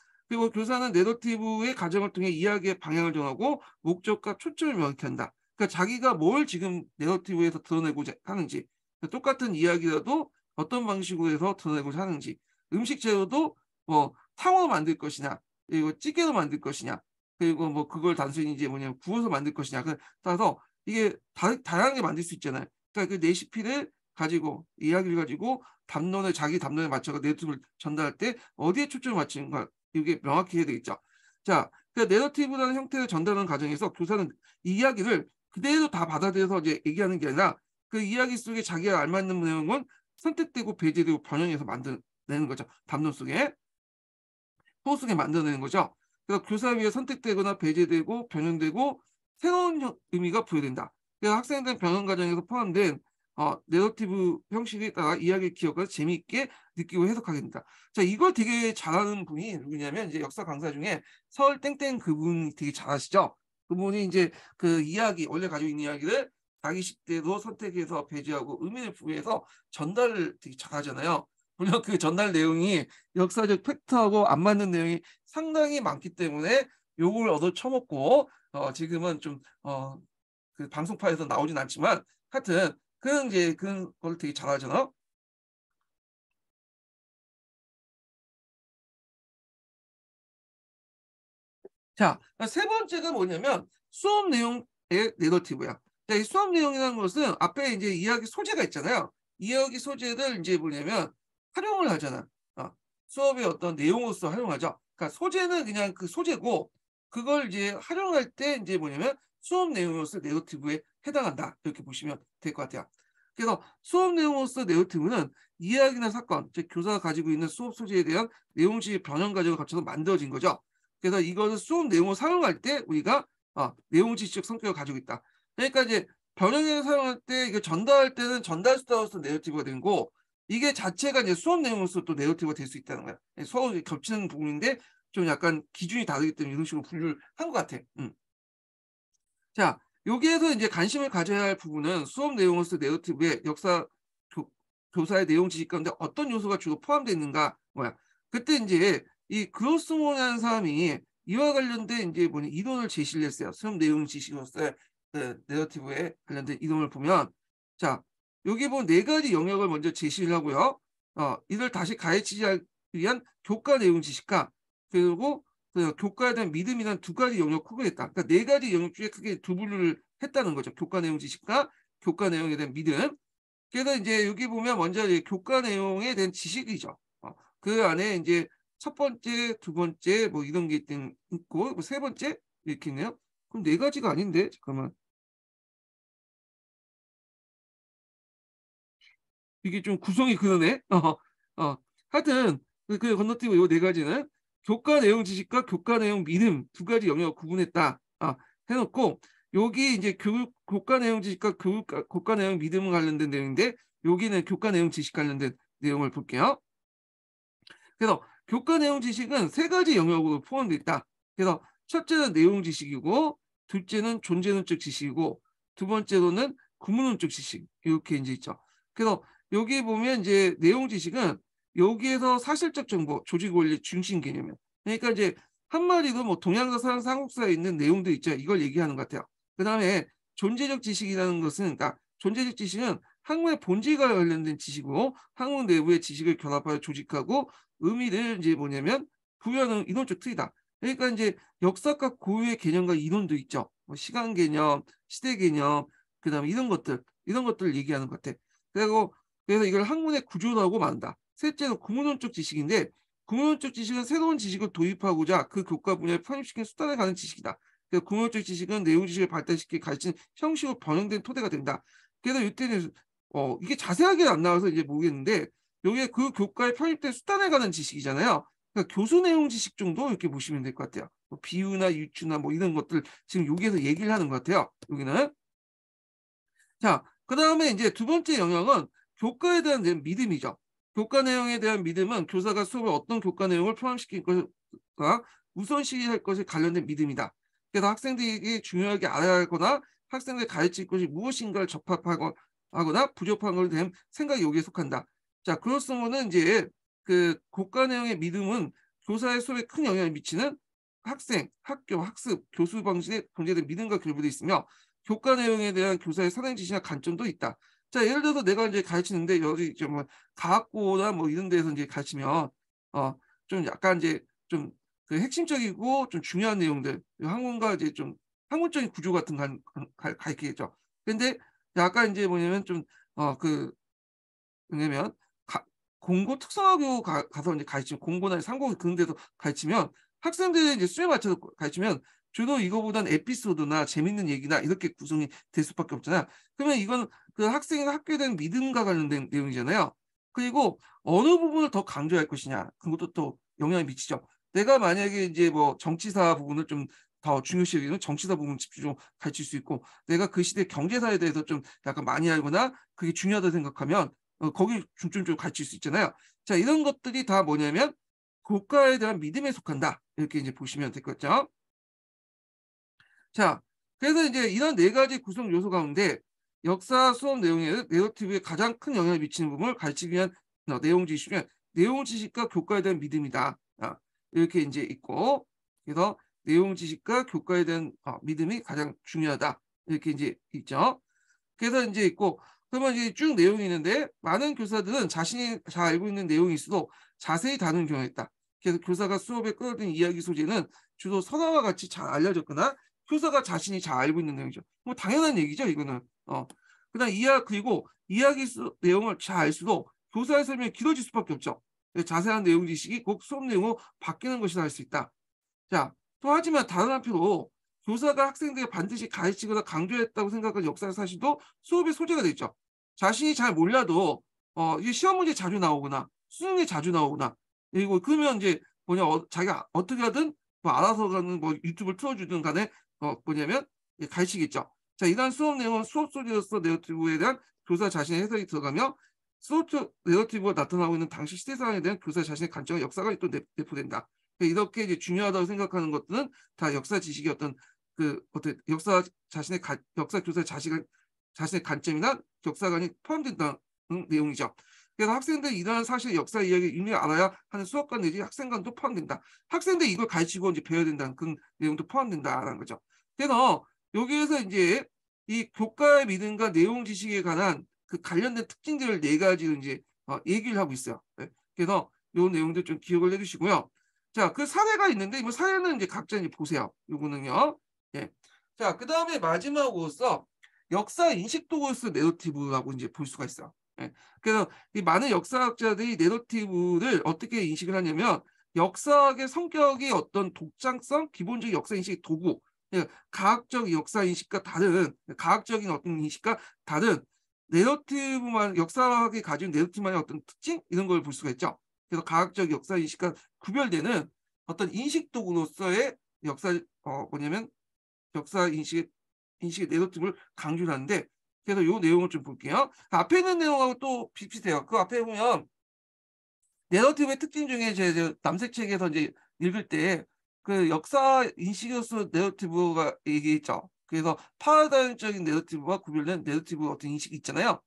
교사는 내러티브의 과정을 통해 이야기의 방향을 정하고 목적과 초점을 명확히 한다. 그러니까 자기가 뭘 지금 내러티브에서 드러내고자 하는지, 똑같은 이야기라도 어떤 방식으로 해서 드러내고자 하는지, 음식 재료도 뭐 탕으로 만들 것이냐, 그리고 찌개로 만들 것이냐, 그리고 뭐 그걸 단순히 이제 뭐냐면 구워서 만들 것이냐, 따라서 이게 다양하게 만들 수 있잖아요. 그러니까 그 레시피를 가지고 이야기를 가지고 담론을 자기 담론에 맞춰서 내러티브를 전달할 때 어디에 초점을 맞추는가 이게 명확히 해야 되겠죠. 자, 그 내러티브라는 형태를 전달하는 과정에서 교사는 이 이야기를 그대로 다 받아들여서 이제 얘기하는 게 아니라 그 이야기 속에 자기가 알맞는 내용은 선택되고 배제되고 변형해서 만들어내는 거죠. 담론 속에 소 속에 만들어내는 거죠. 그래서 교사 위에 선택되거나 배제되고 변형되고 새로운 의미가 부여된다. 그래서 학생들 변형 과정에서 포함된 내러티브 형식에 따라 이야기를 기억하고 재미있게 느끼고 해석하게 됩니다. 자, 이걸 되게 잘하는 분이 누구냐면 이제 역사 강사 중에 서울 땡땡 그분이 되게 잘하시죠. 그분이 이제 그 이야기 원래 가지고 있는 이야기를 자기 식대로 선택해서 배제하고 의미를 부여해서 전달을 되게 잘하잖아요. 물론 그 전달 내용이 역사적 팩트하고 안 맞는 내용이 상당히 많기 때문에 욕을 얻어 처먹고 지금은 좀 그 방송파에서 나오진 않지만 하여튼 그런 이제 그런 걸 되게 잘하잖아. 자, 세 번째가 뭐냐면 수업 내용의 내러티브야. 자, 이 수업 내용이라는 것은 앞에 이제 이야기 소재가 있잖아요. 이야기 소재를 이제 뭐냐면 활용을 하잖아. 수업의 어떤 내용으로서 활용하죠. 그러니까 소재는 그냥 그 소재고 그걸 이제 활용할 때 이제 뭐냐면 수업 내용으로서 내러티브에 해당한다. 이렇게 보시면 될 것 같아요. 그래서 수업 내용으로서 내러티브는 이야기나 사건, 즉 교사가 가지고 있는 수업 소재에 대한 내용식 변형 과정을 거쳐서 만들어진 거죠. 그래서 이것을 수업 내용을 사용할 때 우리가 내용 지식 성격을 가지고 있다. 그러니까 이제 변형해서 사용할 때 이게 전달할 때는 전달 수단으로서 내러티브가 된 거고 이게 자체가 이제 수업 내용으로서 또 내러티브가 될 수 있다는 거야. 서로 겹치는 부분인데 좀 약간 기준이 다르기 때문에 이런 식으로 분류를 한 것 같아. 자, 여기에서 이제 관심을 가져야 할 부분은 수업 내용으로서 내러티브의 역사 교사의 내용 지식 가운데 어떤 요소가 주로 포함되어 있는가 뭐야. 그때 이제 이 그로스몬이라는 사람이 이와 관련된 이제 뭐냐 이론을 제시를 했어요. 수업 내용 지식으로서의 그 내러티브에 관련된 이론을 보면 자 여기 보면 네 가지 영역을 먼저 제시를 하고요. 이를 다시 가르치기 위한 교과 내용 지식과 그리고 그 교과에 대한 믿음이라는 두 가지 영역 구분했다. 그러니까 네 가지 영역 중에 크게 두 분류를 했다는 거죠. 교과 내용 지식과 교과 내용에 대한 믿음. 그래서 이제 여기 보면 먼저 이제 교과 내용에 대한 지식이죠. 그 안에 이제 첫 번째, 두 번째 뭐 이런 게 있고 뭐 세 번째 이렇게 있네요. 그럼 네 가지가 아닌데 잠깐만 이게 좀 구성이 그러네. 하여튼 그 건너뛰고 요 네 가지는 교과 내용 지식과 교과 내용 믿음 두 가지 영역을 구분했다. 해놓고 여기 이제 교과 내용 지식과 교과 내용 믿음 관련된 내용인데 여기는 교과 내용 지식 관련된 내용을 볼게요. 그래서 교과 내용 지식은 세 가지 영역으로 포함되어 있다. 그래서 첫째는 내용 지식이고 둘째는 존재론적 지식이고 두 번째로는 구문론적 지식 이렇게 이제 있죠. 그래서 여기 보면 이제 내용 지식은 여기에서 사실적 정보, 조직 원리 중심 개념이에요. 그러니까 이제 한마디로 뭐 동양사상 삼국사에 있는 내용들 있죠. 이걸 얘기하는 것 같아요. 그다음에 존재적 지식이라는 것은 그러니까 존재적 지식은 학문의 본질과 관련된 지식으로 학문 내부의 지식을 결합하여 조직하고 의미를 이제 뭐냐면 부여하는 이론적 틀이다. 그러니까 이제 역사과 고유의 개념과 이론도 있죠. 뭐 시간 개념, 시대 개념, 그다음에 이런 것들을 얘기하는 것 같아. 그리고 그래서 이걸 학문의 구조라고 말한다. 셋째로 구문론적 지식인데 구문론적 지식은 새로운 지식을 도입하고자 그 교과 분야에 편입시키는 수단에 관한 지식이다. 그래서 구문론적 지식은 내용 지식을 발달시키기 가르치는 형식으로 번영된 토대가 된다. 그래서 이때는 이게 자세하게 안 나와서 이제 모르겠는데 요게 그 교과에 편입된 수단에 관한 지식이잖아요. 그러니까 교수 내용 지식 정도 이렇게 보시면 될 것 같아요. 뭐 비유나 유추나 뭐 이런 것들 지금 여기에서 얘기를 하는 것 같아요. 여기는. 자, 그다음에 이제 두 번째 영역은 교과에 대한 이제 믿음이죠. 교과 내용에 대한 믿음은 교사가 수업에 어떤 교과 내용을 포함시킬 것과 우선시할 것에 관련된 믿음이다. 그래서 학생들에게 중요하게 알아야 하거나 학생들 가르칠 것이 무엇인가를 접합하거나 부족한 것에 대한 생각이 여기에 속한다. 자, 그렇으면은 이제 그 교과 내용의 믿음은 교사의 수업에 큰 영향을 미치는 학생, 학교, 학습, 교수 방식에 경제된 믿음과 결부되어 있으며 교과 내용에 대한 교사의 선행 지시나 관점도 있다. 자, 예를 들어서 내가 이제 가르치는데 여기 이제 뭐 과학고나 뭐 이런 데서 이제 가르치면 좀 약간 이제 좀 그 핵심적이고 좀 중요한 내용들 학문과 이제 좀 학문적인 구조 같은 거 가르치겠죠. 근데 약간 이제 뭐냐면 좀 그 왜냐면 공고 특성화고 가서 이제 가르치면 공고나 상고 그런 데서 가르치면 학생들이 이제 수에 맞춰서 가르치면 주로 이거보다는 에피소드나 재밌는 얘기나 이렇게 구성이 될 수밖에 없잖아요. 그러면 이건 그 학생의 학교에 대한 믿음과 관련된 내용이잖아요. 그리고 어느 부분을 더 강조할 것이냐 그것도 또 영향을 미치죠. 내가 만약에 이제 뭐 정치사 부분을 좀 더 중요시 여기는 정치사 부분 집중적으로 가르칠 수 있고 내가 그 시대 경제사에 대해서 좀 약간 많이 알거나 그게 중요하다고 생각하면 거기 중점적으로 가르칠 수 있잖아요. 자, 이런 것들이 다 뭐냐면 국가에 대한 믿음에 속한다. 이렇게 이제 보시면 될 것 같죠. 자, 그래서 이제 이런 네 가지 구성 요소 가운데 역사 수업 내용에 내러티브에 가장 큰 영향을 미치는 부분을 가르치기 위한 내용 지식이면 내용 지식과 교과에 대한 믿음이다. 이렇게 이제 있고 그래서 내용 지식과 교과에 대한 믿음이 가장 중요하다. 이렇게 이제 있죠. 그래서 이제 있고 그러면 이제 쭉 내용이 있는데 많은 교사들은 자신이 잘 알고 있는 내용일수록 자세히 다루는 경우가 있다. 그래서 교사가 수업에 끌어든 이야기 소재는 주로 서사와 같이 잘 알려졌거나 교사가 자신이 잘 알고 있는 내용이죠. 뭐 당연한 얘기죠, 이거는. 그다음 그리고 이야기 내용을 잘 알수록 교사의 설명이 길어질 수밖에 없죠. 자세한 내용 지식이 꼭 수업 내용으로 바뀌는 것이라 할 수 있다. 자, 또 하지만 다른 한편으로 교사가 학생들에게 반드시 가르치거나 강조했다고 생각하는 역사 사실도 수업의 소재가 되죠. 자신이 잘 몰라도 이 시험 문제 자주 나오거나 수능에 자주 나오거나 그리고 그러면 이제 뭐냐 자기가 어떻게 하든 뭐 알아서 가는 뭐 유튜브를 틀어주든 간에 뭐냐면 가르치겠죠. 자, 이러한 수업 내용은 수업 소재로서 내러티브에 대한 교사 자신의 해석이 들어가며 수업 내러티브가 나타나고 있는 당시 시대 상황에 대한 교사 자신의 관점과 역사가 또 내포된다. 이렇게 이제 중요하다고 생각하는 것들은 다 역사 지식의 어떤 역사 자신의 역사 교사 자신의 관점이나 역사관이 포함된다는 내용이죠. 그래서 학생들이 이러한 사실 역사 이야기를 일일이 알아야 하는 수업관 내지 학생관도 포함된다. 학생들이 이걸 가르치고 이제 배워야 된다는 그런 내용도 포함된다라는 거죠. 그래서 여기에서 이제 이 교과의 믿음과 내용 지식에 관한 그 관련된 특징들을 네 가지로 이제 얘기를 하고 있어요. 네. 그래서 이 내용들 좀 기억을 해주시고요. 자, 그 사례가 있는데 이 사례는 이제 각자 이제 보세요. 요거는요. 예. 자, 그 다음에 마지막으로서 역사 인식 도구로서 내러티브라고 이제 볼 수가 있어요. 예. 그래서 이 많은 역사학자들이 내러티브를 어떻게 인식을 하냐면 역사학의 성격이 어떤 독창성, 기본적인 역사 인식 도구, 예, 과학적 역사 인식과 다른 과학적인 어떤 인식과 다른 내러티브만 역사학이 가진 내러티브만의 어떤 특징 이런 걸 볼 수가 있죠. 그래서 과학적 역사 인식과 구별되는 어떤 인식 도구로서의 역사 뭐냐면 역사 인식의 내러티브를 강조를 하는데 그래서 요 내용을 좀 볼게요. 앞에 있는 내용하고 또 비슷해요. 그 앞에 보면 내러티브의 특징 중에 제 남색 책에서 이제 읽을 때 그 역사 인식으로서 내러티브가 얘기했죠. 그래서 파라다임적인 내러티브와 구별된 내러티브 어떤 인식이 있잖아요.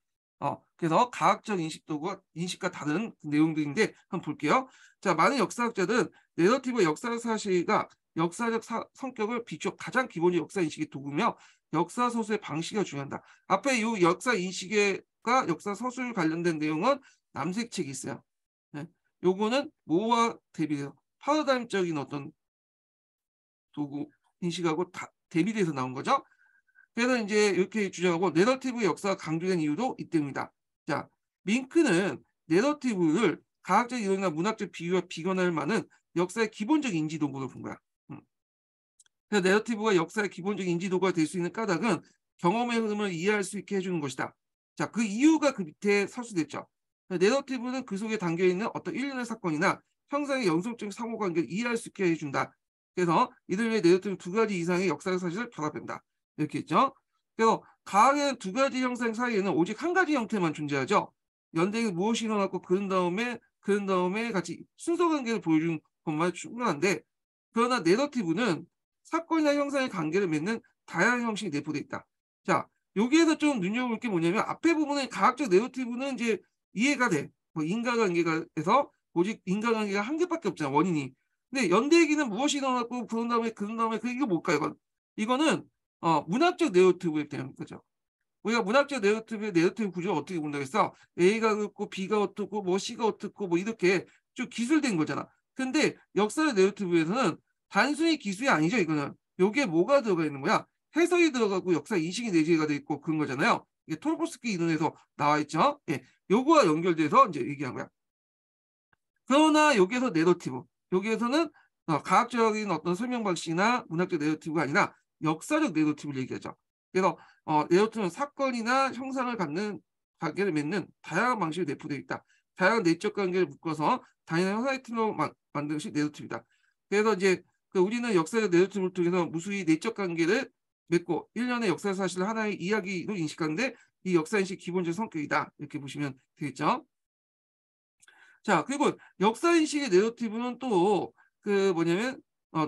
그래서 과학적 인식 도구와 인식과 다른 내용들인데 한번 볼게요. 자, 많은 역사학자들은 내러티브 역사 사실과 역사적 성격을 비추어 가장 기본적 역사 인식의 도구며 역사 서술의 방식이 중요하다. 앞에 이 역사 인식과 역사 서술 관련된 내용은 남색 책이 있어요. 네. 요거는 뭐와 대비해서 파라다임적인 어떤 도구 인식하고 대비돼서 나온 거죠. 그래서 이제 이렇게 주장하고 내러티브 역사가 강조된 이유도 이 때문이다. 자, 밍크는 내러티브를 과학적 이론이나 문학적 비유와 비견할 만한 역사의 기본적 인지 도구로 본 거야. 그래서 내러티브가 역사의 기본적 인지 도구가 될 수 있는 까닭은 경험의 흐름을 이해할 수 있게 해주는 것이다. 자, 그 이유가 그 밑에 서술됐죠. 내러티브는 그 속에 담겨 있는 어떤 일련의 사건이나 형상의 연속적인 상호관계를 이해할 수 있게 해준다. 그래서 이들 외에 내러티브 두 가지 이상의 역사적 사실을 결합한다. 이렇게 있죠. 그래서 가학의 두 가지 형상 사이에는 오직 한 가지 형태만 존재하죠. 연대에 무엇이 일어났고 그런 다음에 같이 순서 관계를 보여준 것만 충분한데, 그러나 내러티브는 사건이나 형상의 관계를 맺는 다양한 형식이 내포되어 있다. 자, 여기에서 좀 눈여겨볼 게 뭐냐면 앞에 부분의 가학적 내러티브는 이제 이해가 돼. 뭐 인과관계에서 오직 인과관계가 한 개밖에 없잖아, 원인이. 근데 연대 얘기는 무엇이 일어났고 그런 다음에 그 이게 뭘까 이거는 문학적 내러티브에 대한 거죠. 우리가 문학적 내러티브의 내러티브 구조를 어떻게 본다고 했어? A가 그렇고 B가 어떻고 뭐 C가 어떻고 뭐 이렇게 좀 기술된 거잖아. 근데 역사의 내러티브에서는 단순히 기술이 아니죠. 이거는 여기에 뭐가 들어가 있는 거야? 해석이 들어가고 역사 인식이 내재가 돼 있고 그런 거잖아요. 이게 톨코스키 이론에서 나와 있죠. 예, 요거와 연결돼서 이제 얘기한 거야. 그러나 여기에서 내러티브, 여기에서는 과학적인 어떤 설명 방식이나 문학적 내러티브가 아니라 역사적 내러티브를 얘기하죠. 그래서 내러티브는 사건이나 형상을 갖는 관계를 맺는 다양한 방식으로 내포되어 있다. 다양한 내적 관계를 묶어서 다양한 형상의 틀로 만드는 것이 내러티브다. 그래서 이제 우리는 역사적 내러티브를 통해서 무수히 내적 관계를 맺고 일련의 역사 사실을 하나의 이야기로 인식하는데 이 역사인식 기본적 성격이다. 이렇게 보시면 되겠죠. 자, 그리고 역사인식의 내러티브는 또 그 뭐냐면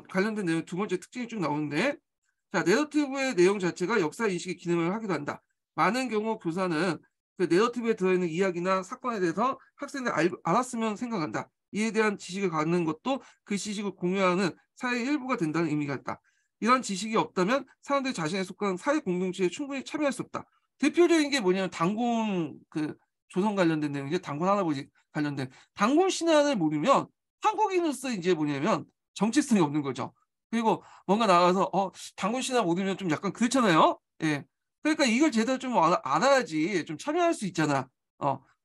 관련된 내용 두 번째 특징이 쭉 나오는데, 자, 내러티브의 내용 자체가 역사인식의 기능을 하기도 한다. 많은 경우 교사는 그 내러티브에 들어있는 이야기나 사건에 대해서 학생들이 알았으면 생각한다. 이에 대한 지식을 갖는 것도 그 지식을 공유하는 사회의 일부가 된다는 의미가 있다. 이런 지식이 없다면 사람들이 자신에 속한 사회 공동체에 충분히 참여할 수 없다. 대표적인 게 뭐냐면 단군 조선 관련된 내용이죠. 단군 할아버지 관련된 단군 신안을 모르면 한국인으로서 이제 뭐냐면 정체성이 없는 거죠. 그리고 뭔가 나가서 단군 신안 모르면 좀 약간 그렇잖아요. 예. 그러니까 이걸 제대로 좀 알아야지 좀 참여할 수 있잖아.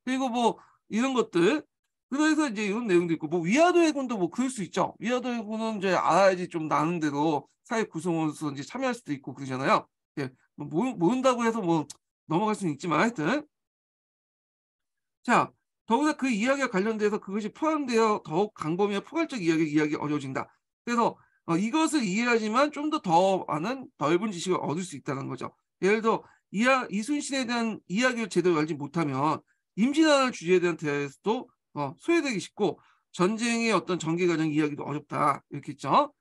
그리고 뭐 이런 것들. 그래서 이제 이런 내용도 있고 뭐 위화도 해군도 뭐 그럴 수 있죠. 위화도 해군은 이제 알아야지 좀 나는 대로 사회 구성원으로서 이제 참여할 수도 있고 그러잖아요. 예. 뭐 모른다고 해서 뭐 넘어갈 수는 있지만 하여튼 자, 더구나 그 이야기와 관련돼서 그것이 포함되어 더욱 강범위와 포괄적 이야기 어려워진다. 그래서 이것을 이해하지만 좀 더 많은 넓은 지식을 얻을 수 있다는 거죠. 예를 들어 이순신에 대한 이야기를 제대로 알지 못하면 임진왜란 주제에 대한 대화에서도 소외되기 쉽고 전쟁의 어떤 전개 과정 이야기도 어렵다. 이렇게 있죠.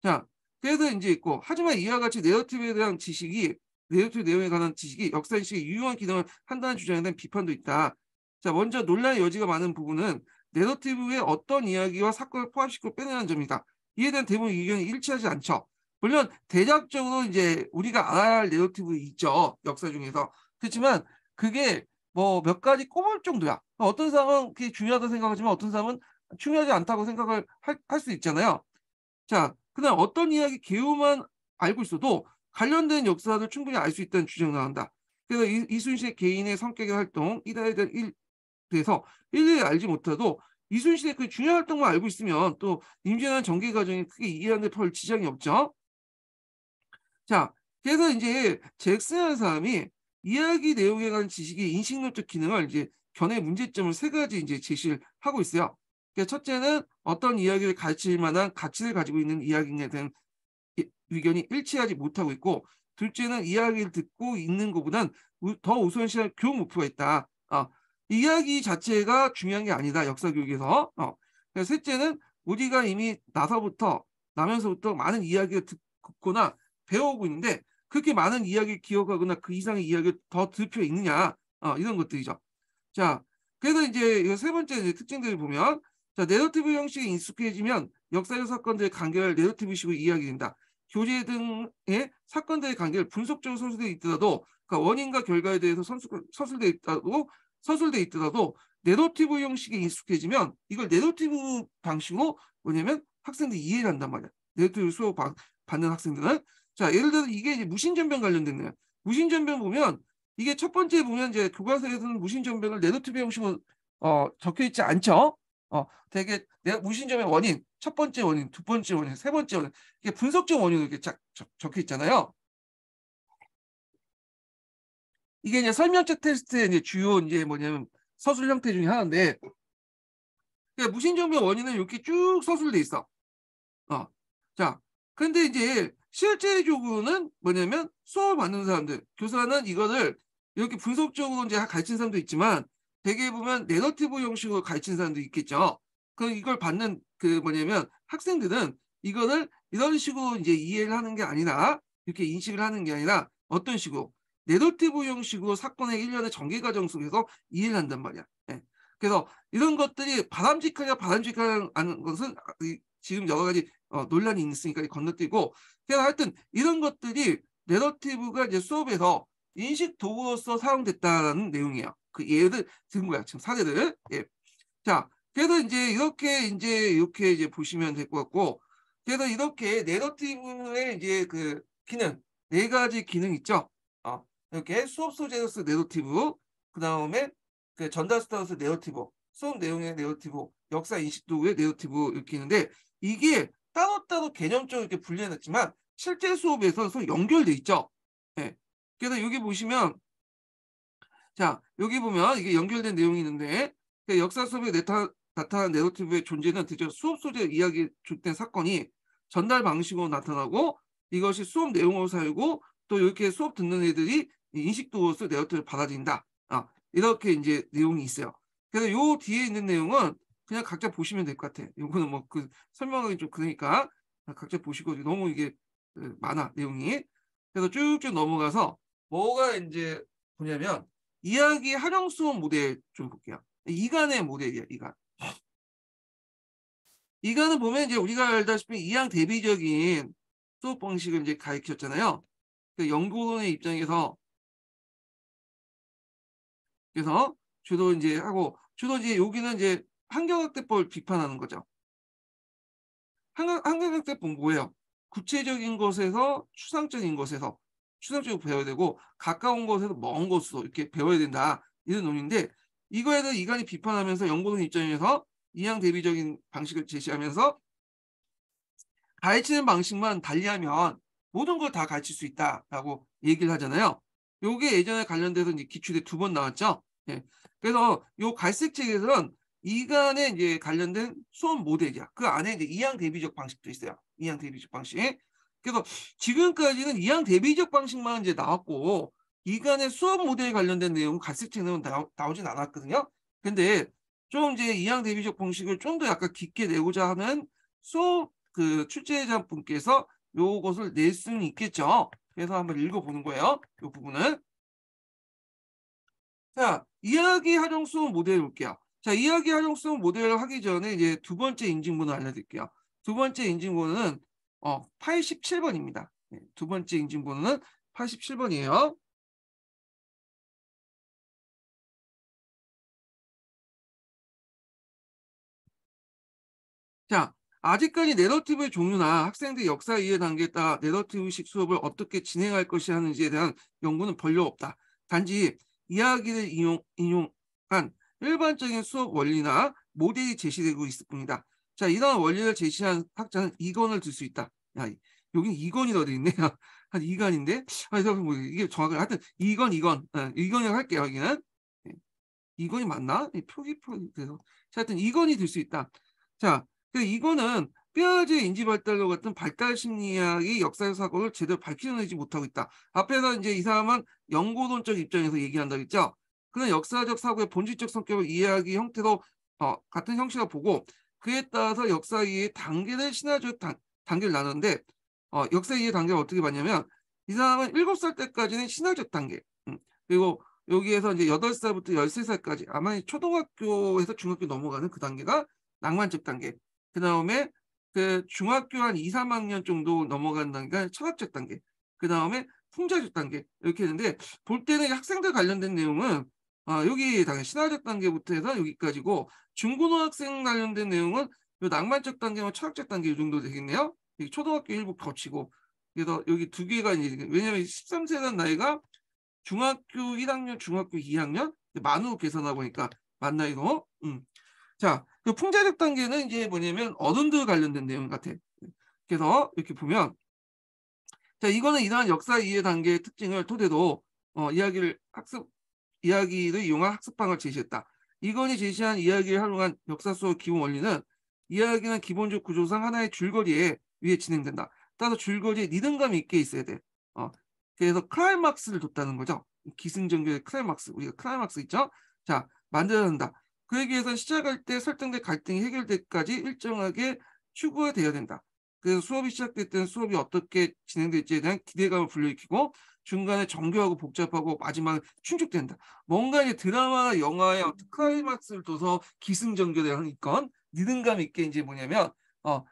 자, 그래서 이제 있고 하지만 이와 같이 내러티브에 대한 지식이 내러티브 내용에 관한 지식이 역사인식의 유용한 기능을 한다는 주장에 대한 비판도 있다. 자, 먼저 논란의 여지가 많은 부분은 내러티브의 어떤 이야기와 사건을 포함시키고 빼내는 점이다. 이에 대한 대부분 의견이 일치하지 않죠. 물론 대략적으로 이제 우리가 알아야 할 내러티브 있죠. 역사 중에서. 그렇지만 그게 뭐 몇 가지 꼽을 정도야. 어떤 사람은 그게 중요하다고 생각하지만 어떤 사람은 중요하지 않다고 생각을 할 수 있잖아요. 자, 그다음 어떤 이야기 개요만 알고 있어도 관련된 역사를 충분히 알 수 있다는 주장이 나온다. 그래서 이순신의 개인의 성격의 활동, 이달에 대한 대해서 일일이 알지 못해도 이순신의 그 중요한 활동만 알고 있으면 또 임진왜란 전개 과정이 크게 이해하는 데 별 지장이 없죠. 자, 그래서 이제 잭슨이라는 사람이 이야기 내용에 관한 지식의 인식론적 기능을 이제 견해 문제점을 세 가지 이제 제시를 하고 있어요. 첫째는 어떤 이야기를 가르칠 만한 가치를 가지고 있는 이야기에 대한 의견이 일치하지 못하고 있고, 둘째는 이야기를 듣고 있는 것보단 더 우선시할 교육 목표가 있다. 이야기 자체가 중요한 게 아니다. 역사 교육에서. 셋째는 우리가 이미 나면서부터 많은 이야기를 듣거나 배워오고 있는데 그렇게 많은 이야기를 기억하거나 그 이상의 이야기를 더 들을 필요 있느냐. 이런 것들이죠. 자, 그래서 이제 이 세 번째 이제 특징들을 보면, 자, 내러티브 형식에 익숙해지면 역사적 사건들의 관계를 내러티브식으로 이야기된다. 교재 등의 사건들의 관계를 분석적으로 서술되어 있더라도, 그러니까 원인과 결과에 대해서 서술되어 있더라도 내러티브 형식에 익숙해지면 이걸 내러티브 방식으로 뭐냐면 학생들이 이해를 한단 말이야. 내러티브 수업 받는 학생들은. 자, 예를 들어서 이게 이제 무신전변 관련된 거예요. 무신전변 보면 이게 첫 번째 보면 이제 교과서에서는 무신전변을 내러티브 형식으로 적혀 있지 않죠. 되게 무신전변 원인, 첫 번째 원인, 두 번째 원인, 세 번째 원인, 이게 분석적 원인으로 이렇게 적혀 있잖아요. 이게 이제 설명적 테스트의 이제 주요 이제 뭐냐면 서술 형태 중에 하나인데, 그러니까 무신정비의 원인은 이렇게 쭉 서술돼 있어. 자, 근데 이제 실제적으로는 뭐냐면 수업을 받는 사람들, 교사는 이거를 이렇게 분석적으로 이제 가르친 사람도 있지만, 대개 보면 내러티브 형식으로 가르친 사람도 있겠죠. 그럼 이걸 받는 그 뭐냐면 학생들은 이거를 이런 식으로 이제 이해를 하는 게 아니라, 이렇게 인식을 하는 게 아니라 어떤 식으로 내러티브 형식으로 사건의 일련의 전개 과정 속에서 이해를 한단 말이야. 예. 그래서 이런 것들이 바람직하냐 바람직하지 않은 것은 지금 여러 가지 논란이 있으니까 건너뛰고, 그래서 하여튼 이런 것들이 내러티브가 이제 수업에서 인식 도구로서 사용됐다는 내용이에요. 그 예를 든 거야, 지금 사례를. 예. 자, 그래서 이제 이제 보시면 될 것 같고, 그래서 이렇게 내러티브의 이제 그 기능, 네 가지 기능 있죠. 이렇게 수업 소재로서 내러티브, 그 다음에 그 전달 스타로서 내러티브, 수업 내용의 내러티브, 역사 인식 도구의 내러티브 이렇게 있는데, 이게 따로따로 개념적으로 이렇게 분리해놨지만 실제 수업에서 서로 연결돼 있죠. 예. 그래서 여기 보시면, 자, 여기 보면 이게 연결된 내용이 있는데, 그 역사 수업에 나타난 내러티브의 존재는 드디어 수업 소재 이야기에 주된 사건이 전달 방식으로 나타나고, 이것이 수업 내용으로 살고, 또 이렇게 수업 듣는 애들이 인식도로서 내러티브를 받아들인다. 이렇게 이제 내용이 있어요. 그래서 요 뒤에 있는 내용은 그냥 각자 보시면 될 것 같아. 요거는 뭐 그 설명하기 좀 그러니까 각자 보시고, 너무 이게 많아 내용이. 그래서 쭉쭉 넘어가서 뭐가 이제 뭐냐면 이야기 활용 수업 모델 좀 볼게요. 이간의 모델이야, 이간. 이간은 보면 이제 우리가 알다시피 이양 대비적인 수업 방식을 이제 가르쳤잖아요. 그 연구론의 입장에서, 그래서 주로 이제 하고, 주로 이제 여기는 이제 한경학대법을 비판하는 거죠. 한경학대법 뭐예요? 구체적인 것에서 추상적인 것에서 추상적으로 배워야 되고, 가까운 것에서 먼 것으로 이렇게 배워야 된다, 이런 논리인데, 이거에 대해 이간이 비판하면서 연구론 입장에서 이양 대비적인 방식을 제시하면서 가르치는 방식만 달리하면 모든 걸 다 가르칠 수 있다라고 얘기를 하잖아요. 요게 예전에 관련돼서 이제 기출에 2번 나왔죠. 예. 그래서 요 갈색책에서는 이간에 이제 관련된 수업 모델이야. 그 안에 이제 이양 대비적 방식도 있어요. 이양 대비적 방식. 그래서 지금까지는 이양 대비적 방식만 이제 나왔고, 이간의 수업 모델에 관련된 내용은 갈색책에는 나오진 않았거든요. 근데 좀 이제 이양 대비적 방식을 좀 더 약간 깊게 내고자 하는 수업 그 출제자분께서 요것을 낼 수는 있겠죠. 그래서 한번 읽어보는 거예요, 이 부분은. 자, 이야기 활용수 모델 볼게요. 자, 이야기 활용수 모델을 하기 전에 이제 두 번째 인증번호 알려드릴게요. 두 번째 인증번호는 87번입니다. 네, 두 번째 인증번호는 87번이에요. 자, 아직까지 내러티브의 종류나 학생들의 역사 이해 단계에 따라 내러티브식 수업을 어떻게 진행할 것이 하는지에 대한 연구는 별로 없다. 단지 이야기를 인용한 일반적인 수업 원리나 모델이 제시되고 있을 뿐이다. 자, 이러한 원리를 제시한 학자는 이건을 들 수 있다. 야, 여기 이건이 돼 있네요. 한 이건인데? 뭐 이게 정확하게 하여튼 이건이라고 할게요, 여기는. 예, 이건이 맞나? 그래서 하여튼 이건이 될 수 있다. 자, 이거는 뼈아지의 인지 발달과 같은 발달 심리학이 역사 사고를 제대로 밝혀내지 못하고 있다. 앞에서 이제 이 사람은 연구론적 입장에서 얘기한다고 했죠. 그는 역사적 사고의 본질적 성격을 이해하기 형태로 같은 형식을 보고, 그에 따라서 역사 이해의 단계를 신화적 단계를 나누는데, 역사 이해 단계를 어떻게 봤냐면, 이 사람은 7살 때까지는 신화적 단계, 그리고 여기에서 이제 8살부터 13살까지 아마 초등학교에서 중학교 넘어가는 그 단계가 낭만적 단계. 그 다음에 그 중학교 한 2, 3학년 정도 넘어가는 단계가 철학적 단계. 그 다음에 풍자적 단계. 이렇게 했는데, 볼 때는 학생들 관련된 내용은 여기 당연히 신화적 단계부터 해서 여기까지고, 중고등학생 관련된 내용은 요 낭만적 단계와 철학적 단계 이 정도 되겠네요. 초등학교 일부 거치고. 그래서 여기 두 개가 이제, 왜냐면 13세라는 나이가 중학교 1학년, 중학교 2학년 만으로 계산하다 보니까 만 나이로. 자, 그 풍자적 단계는 이제 뭐냐면 어른들 관련된 내용 같아. 그래서 이렇게 보면, 자, 이거는 이러한 역사 이해 단계의 특징을 토대로 이야기를 이용한 학습방을 제시했다. 이건이 제시한 이야기를 활용한 역사 속 기본 원리는 이야기는 기본적 구조상 하나의 줄거리에 위에 진행된다. 따라서 줄거리에 리듬감이 있게 있어야 돼. 그래서 클라이막스를 뒀다는 거죠. 기승전결의 클라이막스. 우리가 클라이막스 있죠? 자, 만들어야 한다. 그러기 위해서 시작할 때 설정된 갈등이 해결될 때까지 일정하게 추구돼야 된다. 그래서 수업이 시작될 때는 수업이 어떻게 진행될지에 대한 기대감을 불러일으키고 중간에 정교하고 복잡하고 마지막에 충족된다. 뭔가 이제 드라마나 영화의 어떤 클라이막스를 둬서 기승전결을 하니까 리듬감 있게 이제 뭐냐면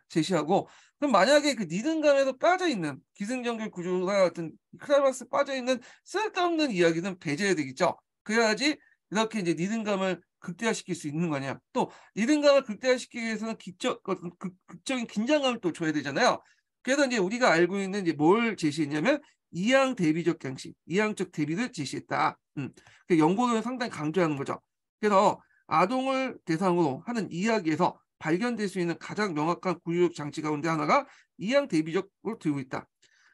제시하고 그럼 만약에 그 리듬감에서 빠져있는 기승전결 구조나 같은 클라이막스 빠져있는 쓸데없는 이야기는 배제해야 되겠죠. 그래야지 이렇게 이제 리듬감을 극대화시킬 수 있는 거냐. 또 리듬감을 극대화시키기 위해서는 극적인 긴장감을 또 줘야 되잖아요. 그래서 이제 우리가 알고 있는 이제 뭘 제시했냐면 이항 대비적 양식, 이항적 대비를 제시했다. 연구는 상당히 강조하는 거죠. 그래서 아동을 대상으로 하는 이야기에서 발견될 수 있는 가장 명확한 구조적 장치 가운데 하나가 이항 대비적으로 들고 있다.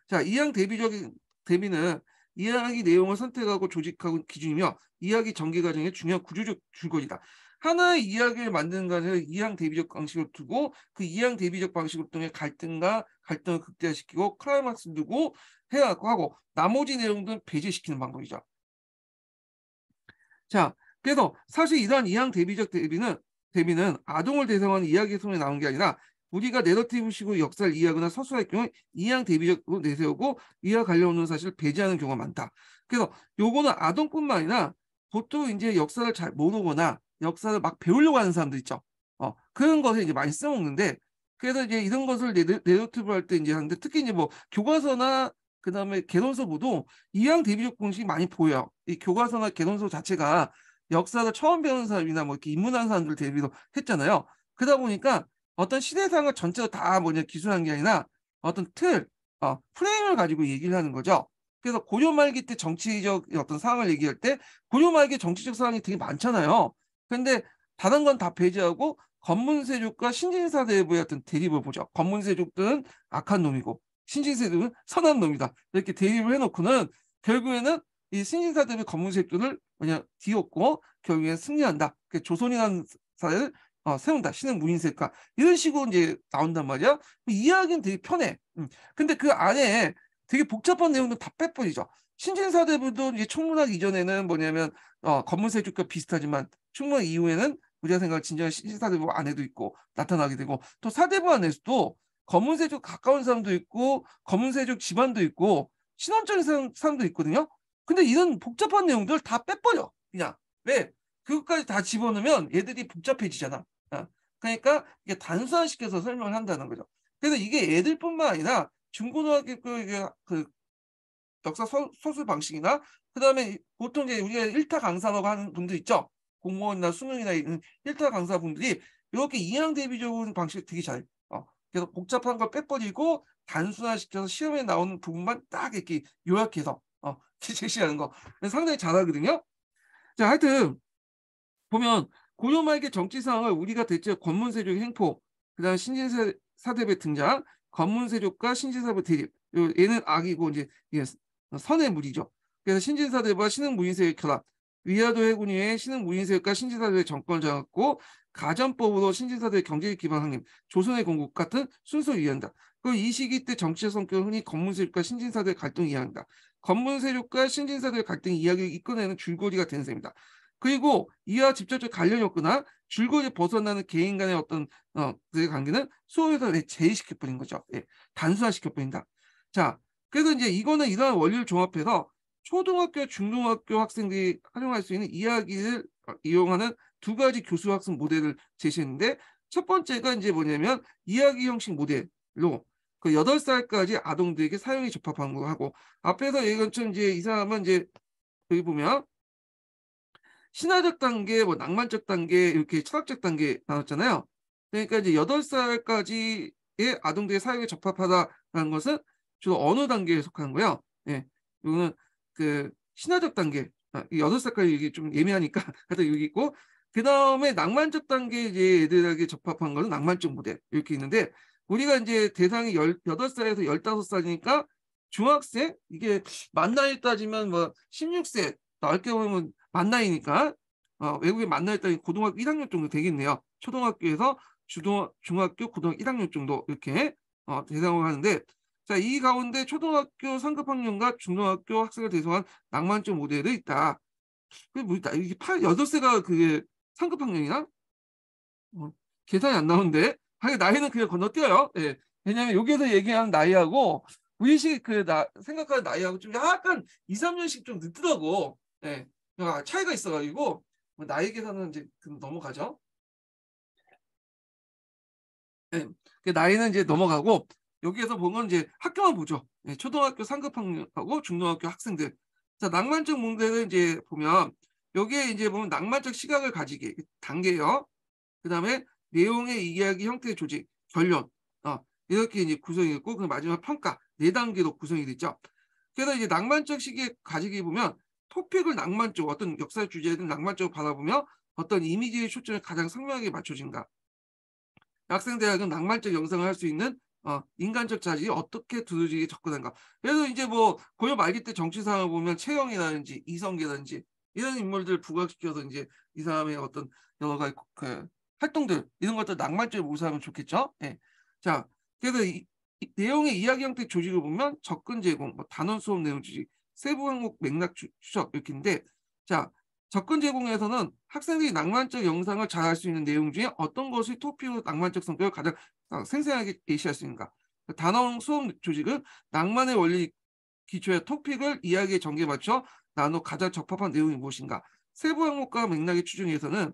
자, 이항 대비적인 대비는 이야기 내용을 선택하고 조직하고 기준이며 이야기 전개 과정의 중요한 구조적 줄거리다. 하나의 이야기를 만드는 것을 이항 대비적 방식으로 두고 그 이항 대비적 방식을 통해 갈등을 극대화시키고 클라이막스를 두고 하고 나머지 내용들은 배제시키는 방법이죠. 자, 그래서 사실 이러한 이항 대비적 대비는 아동을 대상으로 이야기 속에 나온 게 아니라 우리가 내러티브식으로 역사를 이해하거나 서술할 경우 이항 대비적으로 내세우고 이와 관련 없는 사실을 배제하는 경우가 많다. 그래서 요거는 아동뿐만 아니라 보통 이제 역사를 잘 모르거나 역사를 막 배우려고 하는 사람들 있죠. 그런 것을 이제 많이 써먹는데 그래서 이제 이런 것을 내러티브 할 때 이제 하는데 특히 이제 뭐 교과서나 그다음에 개론서 보도 이항 대비적 공식이 많이 보여요. 이 교과서나 개론서 자체가 역사를 처음 배우는 사람이나 뭐 이렇게 입문한 사람들 대비로 했잖아요. 그러다 보니까 어떤 시대상을 전체로 다 뭐냐 기술한 게 아니라 어떤 프레임을 가지고 얘기를 하는 거죠. 그래서 고려 말기 때 정치적 어떤 상황을 얘기할 때 고려 말기 정치적 상황이 되게 많잖아요. 근데 다른 건 다 배제하고 건문세족과 신진사대부의 어떤 대립을 보죠. 건문세족들은 악한 놈이고 신진사대부는 선한 놈이다. 이렇게 대립을 해놓고는 결국에는 이 신진사대부의 건문세족들을 뒤엎고 결국에는 승리한다. 조선이라는 사회를 세운다. 신은 무인세가 이런 식으로 이제 나온단 말이야. 이해하기는 되게 편해. 근데 그 안에 되게 복잡한 내용도 다 빼버리죠. 신진사대부도 이제 총문학 이전에는 뭐냐면 건문세족과 비슷하지만 총문학 이후에는 우리가 생각할 진정한 신진사대부 안에도 있고 나타나게 되고 또 사대부 안에서도 건문세족 가까운 사람도 있고 건문세족 집안도 있고 신원적인 사람도 있거든요. 근데 이런 복잡한 내용들 다 빼버려. 그냥 왜? 그것까지 다 집어넣으면 얘들이 복잡해지잖아. 그러니까 이게 단순화시켜서 설명을 한다는 거죠. 그래서 이게 애들뿐만 아니라 중고등학교 그 역사 서술 방식이나 그다음에 보통 이제 우리가 일타 강사라고 하는 분들 있죠. 공무원이나 수능이나 이런 일타 강사분들이 이렇게 이항 대비적인 방식을 되게 잘. 그래서 복잡한 걸 빼버리고 단순화시켜서 시험에 나오는 부분만 딱 이렇게 요약해서 제시하는 거 상당히 잘하거든요. 자, 하여튼 보면 고려 말기 정치 상황을 우리가 대체 권문세족의 횡포, 그다음 신진사대부의 등장, 권문세족과 신진사대부 대립. 얘는 악이고 이제 선의 무리죠. 그래서 신진사대부와 신흥무인세의 결합, 위화도 해군위에 신흥무인세력과 신진사대부의 정권을 장악고 가전법으로 신진사대의 경제적 기반 확립, 조선의 건국 같은 순서를 이해한다. 그리고 이 시기 때 정치적 성격을 흔히 권문세족과 신진사대의 갈등을 이해한다. 권문세족과 신진사대의 갈등이 이야기를 이끌어내는 줄거리가 되는 셈입니다. 그리고 이와 직접적 관련이 없거나 줄거리에 벗어나는 개인 간의 어떤 그 관계는 수업에서 제외시켜버린 거죠. 단순화시켜버린다. 자, 그래서 이제 이거는 이러한 원리를 종합해서 초등학교, 중등학교 학생들이 활용할 수 있는 이야기를 이용하는 두 가지 교수 학습 모델을 제시했는데 첫 번째가 이제 뭐냐면 이야기 형식 모델로 그 8살까지 아동들에게 사용이 적합한 거 하고 앞에서 얘기한 것처럼 이제 이 사람은 이제 여기 보면 신화적 단계, 뭐 낭만적 단계, 이렇게 철학적 단계 나왔잖아요. 그러니까 이제 8살까지의 아동들의 사용에 적합하다라는 것은 주로 어느 단계에 속하는 거예요. 이거는 그 신화적 단계, 8살까지 이게 좀 예민하니까 하여튼 여기 있고 그 다음에 낭만적 단계 이제 애들에게 적합한 것은 낭만적 모델 이렇게 있는데 우리가 이제 대상이 8살에서 15살이니까 중학생 이게 만 나이 따지면 뭐 16세 넓게 보면 만 나이니까 외국에 만 나이 따지면 고등학교 1학년 정도 되겠네요. 초등학교에서 중학교, 고등학교 1학년 정도 이렇게 대상으로 하는데 자, 이 가운데 초등학교 상급 학년과 중등학교 학생을 대상한 낭만적 모델이 있다. 그게 뭐 이게 8, 8세가 그게 상급 학년이나? 어, 계산이 안 나오는데. 하긴 나이는 그냥 건너뛰어요. 예. 왜냐면 여기에서 얘기하는 나이하고 우리식 생각하는 나이하고 좀 약간 2, 3년씩 좀 늦더라고. 예. 차이가 있어가지고 뭐 나이 계산은 이제 넘어가죠. 예. 그 나이는 이제 넘어가고 여기에서 보면 이제 학교만 보죠. 예. 초등학교 상급 학년하고 중등학교 학생들. 자, 낭만적 문제를 이제 보면 여기에 이제 보면 낭만적 시각을 가지게 단계요. 그다음에 내용의 이야기 형태의 조직, 결론, 이렇게 이제 구성이 있고, 그 마지막 평가 4단계로 구성이 됐죠. 그래서 이제 낭만적 시기에 가지게 보면 토픽을 낭만적, 어떤 역사 주제를 낭만적으로 바라보며 어떤 이미지의 초점을 가장 선명하게 맞춰진다. 학생대학은 낭만적 영상을 할 수 있는 인간적 자질이 어떻게 두드러지게 접근한가. 그래서 이제 뭐 고려 말기 때 정치상을 보면 최영이라든지 이성계라든지 이런 인물들 부각시켜서 이제 이 사람의 어떤 여러 가지 그 활동들 이런 것들 낭만적으로 묘사하면 좋겠죠. 예. 자, 그래서 내용의 이야기 형태 조직을 보면 접근 제공, 뭐 단원 수업 내용 조직, 세부 항목 맥락 추적 이렇게인데 자. 접근 제공에서는 학생들이 낭만적 영상을 잘 할 수 있는 내용 중에 어떤 것이 토픽으로 낭만적 성격을 가장 생생하게 제시할 수 있는가. 단원 수업 조직은 낭만의 원리 기초의 토픽을 이야기의 전개에 맞춰 나눠 가장 적합한 내용이 무엇인가. 세부 항목과 맥락의 추적에서는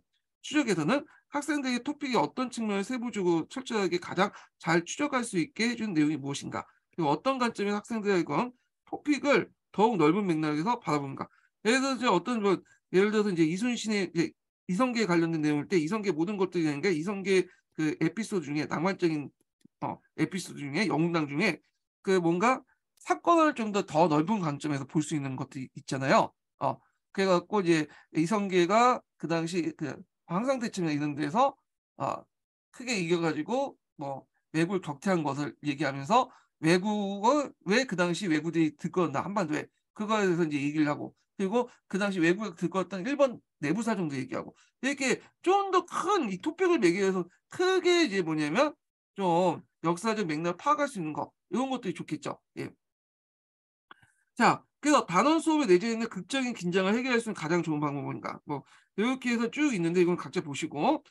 학생들의 토픽이 어떤 측면을 세부적으로 철저하게 가장 잘 추적할 수 있게 해준 내용이 무엇인가. 그리고 어떤 관점에서 학생들과 토픽을 더욱 넓은 맥락에서 바라보는가. 예를 들어서 예를 들어서 이제 이순신의 이성계에 관련된 내용일 때 이성계 모든 것들이 되는 게 이성계 그 에피소드 중에 낭만적인 에피소드 중에 영웅당 중에 그 뭔가 사건을 좀 더 넓은 관점에서 볼 수 있는 것들이 있잖아요. 그래갖고 이제 이성계가 그 당시 그 황상대첩이나 이런 데서 크게 이겨가지고 뭐 왜구를 격퇴한 것을 얘기하면서 왜구가 왜 그 당시 왜구들이 들끓었나 한반도에 그거에 대해서 이제 얘기를 하고 그리고 그 당시 외국에 들끓었던 일본 내부 사정도 얘기하고 이렇게 좀 더 큰 이 토픽을 매개해서 크게 이제 뭐냐면 좀 역사적 맥락을 파악할 수 있는 거 이런 것들이 좋겠죠. 예. 자, 그래서 단원 수업에 내재해 있는 극적인 긴장을 해결할 수 있는 가장 좋은 방법은 뭔가 뭐 이렇게 해서 쭉 있는데 이건 각자 보시고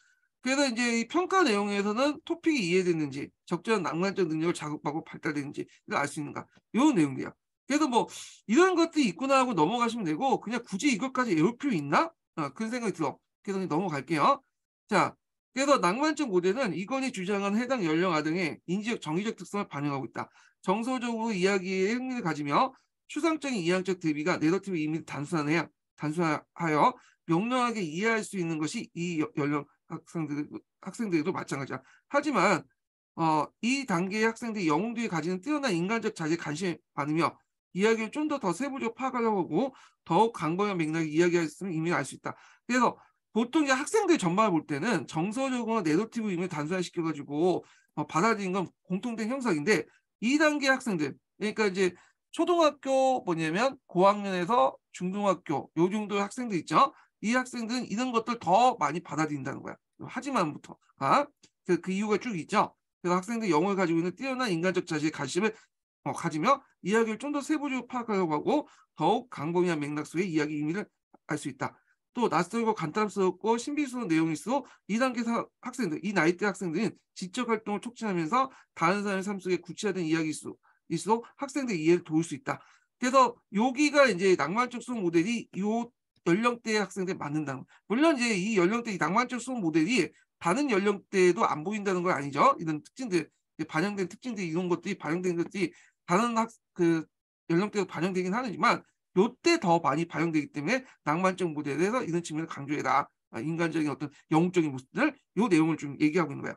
그래서 이제 이 평가 내용에서는 토픽이 이해됐는지 적절한 낭만적 능력을 자극하고 발달되는지 이걸 알 수 있는가 이런 내용이에요. 그래서 뭐 이런 것들이 있구나 하고 넘어가시면 되고 그냥 굳이 이것까지 외울 필요 있나? 그런 생각이 들어. 그래서 넘어갈게요. 자, 그래서 낭만적 모델은 이건이 주장한 해당 연령 아등의 인지적 정의적 특성을 반영하고 있다. 정서적으로 이야기에 흥미를 가지며 추상적인 이해학적 대비가 내러티브 이미를 단순하여 명료하게 이해할 수 있는 것이 이 연령 학생들도 마찬가지야. 하지만 이 단계의 학생들이 영웅들이 가지는 뛰어난 인간적 자질에 관심이 많으며 이야기를 좀 더 세부적으로 파악하려고 하고 더욱 강건한 맥락에 이야기할 수 있으면 이미 알 수 있다. 그래서 보통 이제 학생들 전반을 볼 때는 정서적으로 내러티브 이미를 단순화시켜가지고 받아들이는 건 공통된 형상인데 2단계 학생들 그러니까 이제 초등학교 뭐냐면 고학년에서 중등학교 요 정도의 학생들 있죠. 이 학생들은 이런 것들 더 많이 받아들인다는 거야. 하지만부터가 그 이유가 쭉 있죠. 그래서 학생들이 영어를 가지고 있는 뛰어난 인간적 자질에 관심을 가지며 이야기를 좀 더 세부적으로 파악하려고 하고 더욱 강범위한 맥락 속의 이야기 의미를 알 수 있다. 또 낯설고 간단스럽고 신비스러운 내용일수록 2단계 학생들, 이 나이대 학생들은 지적 활동을 촉진하면서 다른 사람의 삶 속에 구체화된 이야기일수록 학생들의 이해를 도울 수 있다. 그래서 여기가 이제 낭만적 수업 모델이 이 연령대의 학생들에 맞는다는 거. 물론 이제 이 연령대 이 낭만적 수업 모델이 다른 연령대에도 안 보인다는 건 아니죠. 이런 특징들 반영된 특징들 이런 것들이 반영된 것들이 다른 그 연령대도 반영되긴 하지만 요때 더 많이 반영되기 때문에 낭만적 모델에서 이런 측면을 강조해라. 인간적인 어떤 영웅적인 모습들 요 내용을 좀 얘기하고 있는 거야.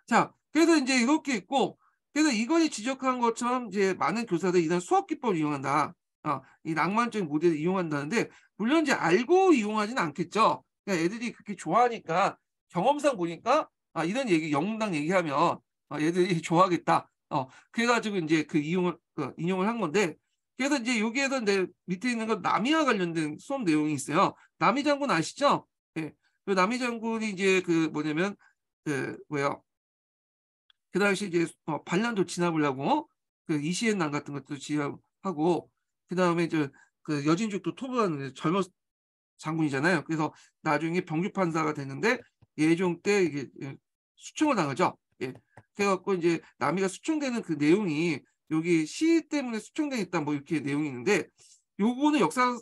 자, 그래서 이제 이렇게 있고 그래서 이건이 지적한 것처럼 이제 많은 교사들이 이런 수업 기법을 이용한다. 이 낭만적인 모델을 이용한다는데 물론 이제 알고 이용하지는 않겠죠. 그러니까 애들이 그렇게 좋아하니까 경험상 보니까 이런 얘기 영웅당 얘기하면 애들이 좋아하겠다. 그래가지고 이제 그 인용을 한 건데, 그래서 이제 여기에서 이제 밑에 있는 건 남이와 관련된 수업 내용이 있어요. 남이 장군 아시죠? 예. 그 남이 장군이 이제 그 뭐냐면 그 뭐야 그 당시 이제 반란도 진압을 하고 그 이시엔난 같은 것도 진압하고 그 다음에 이제 그 여진족도 토벌하는 젊은 장군이잖아요. 그래서 나중에 병주 판사가 됐는데 예종 때 이게 수총을 당하죠. 예. 그래갖고 이제 남이가 수총되는 그 내용이 여기 시 때문에 수총되겠다 뭐 이렇게 내용이 있는데 요거는 역사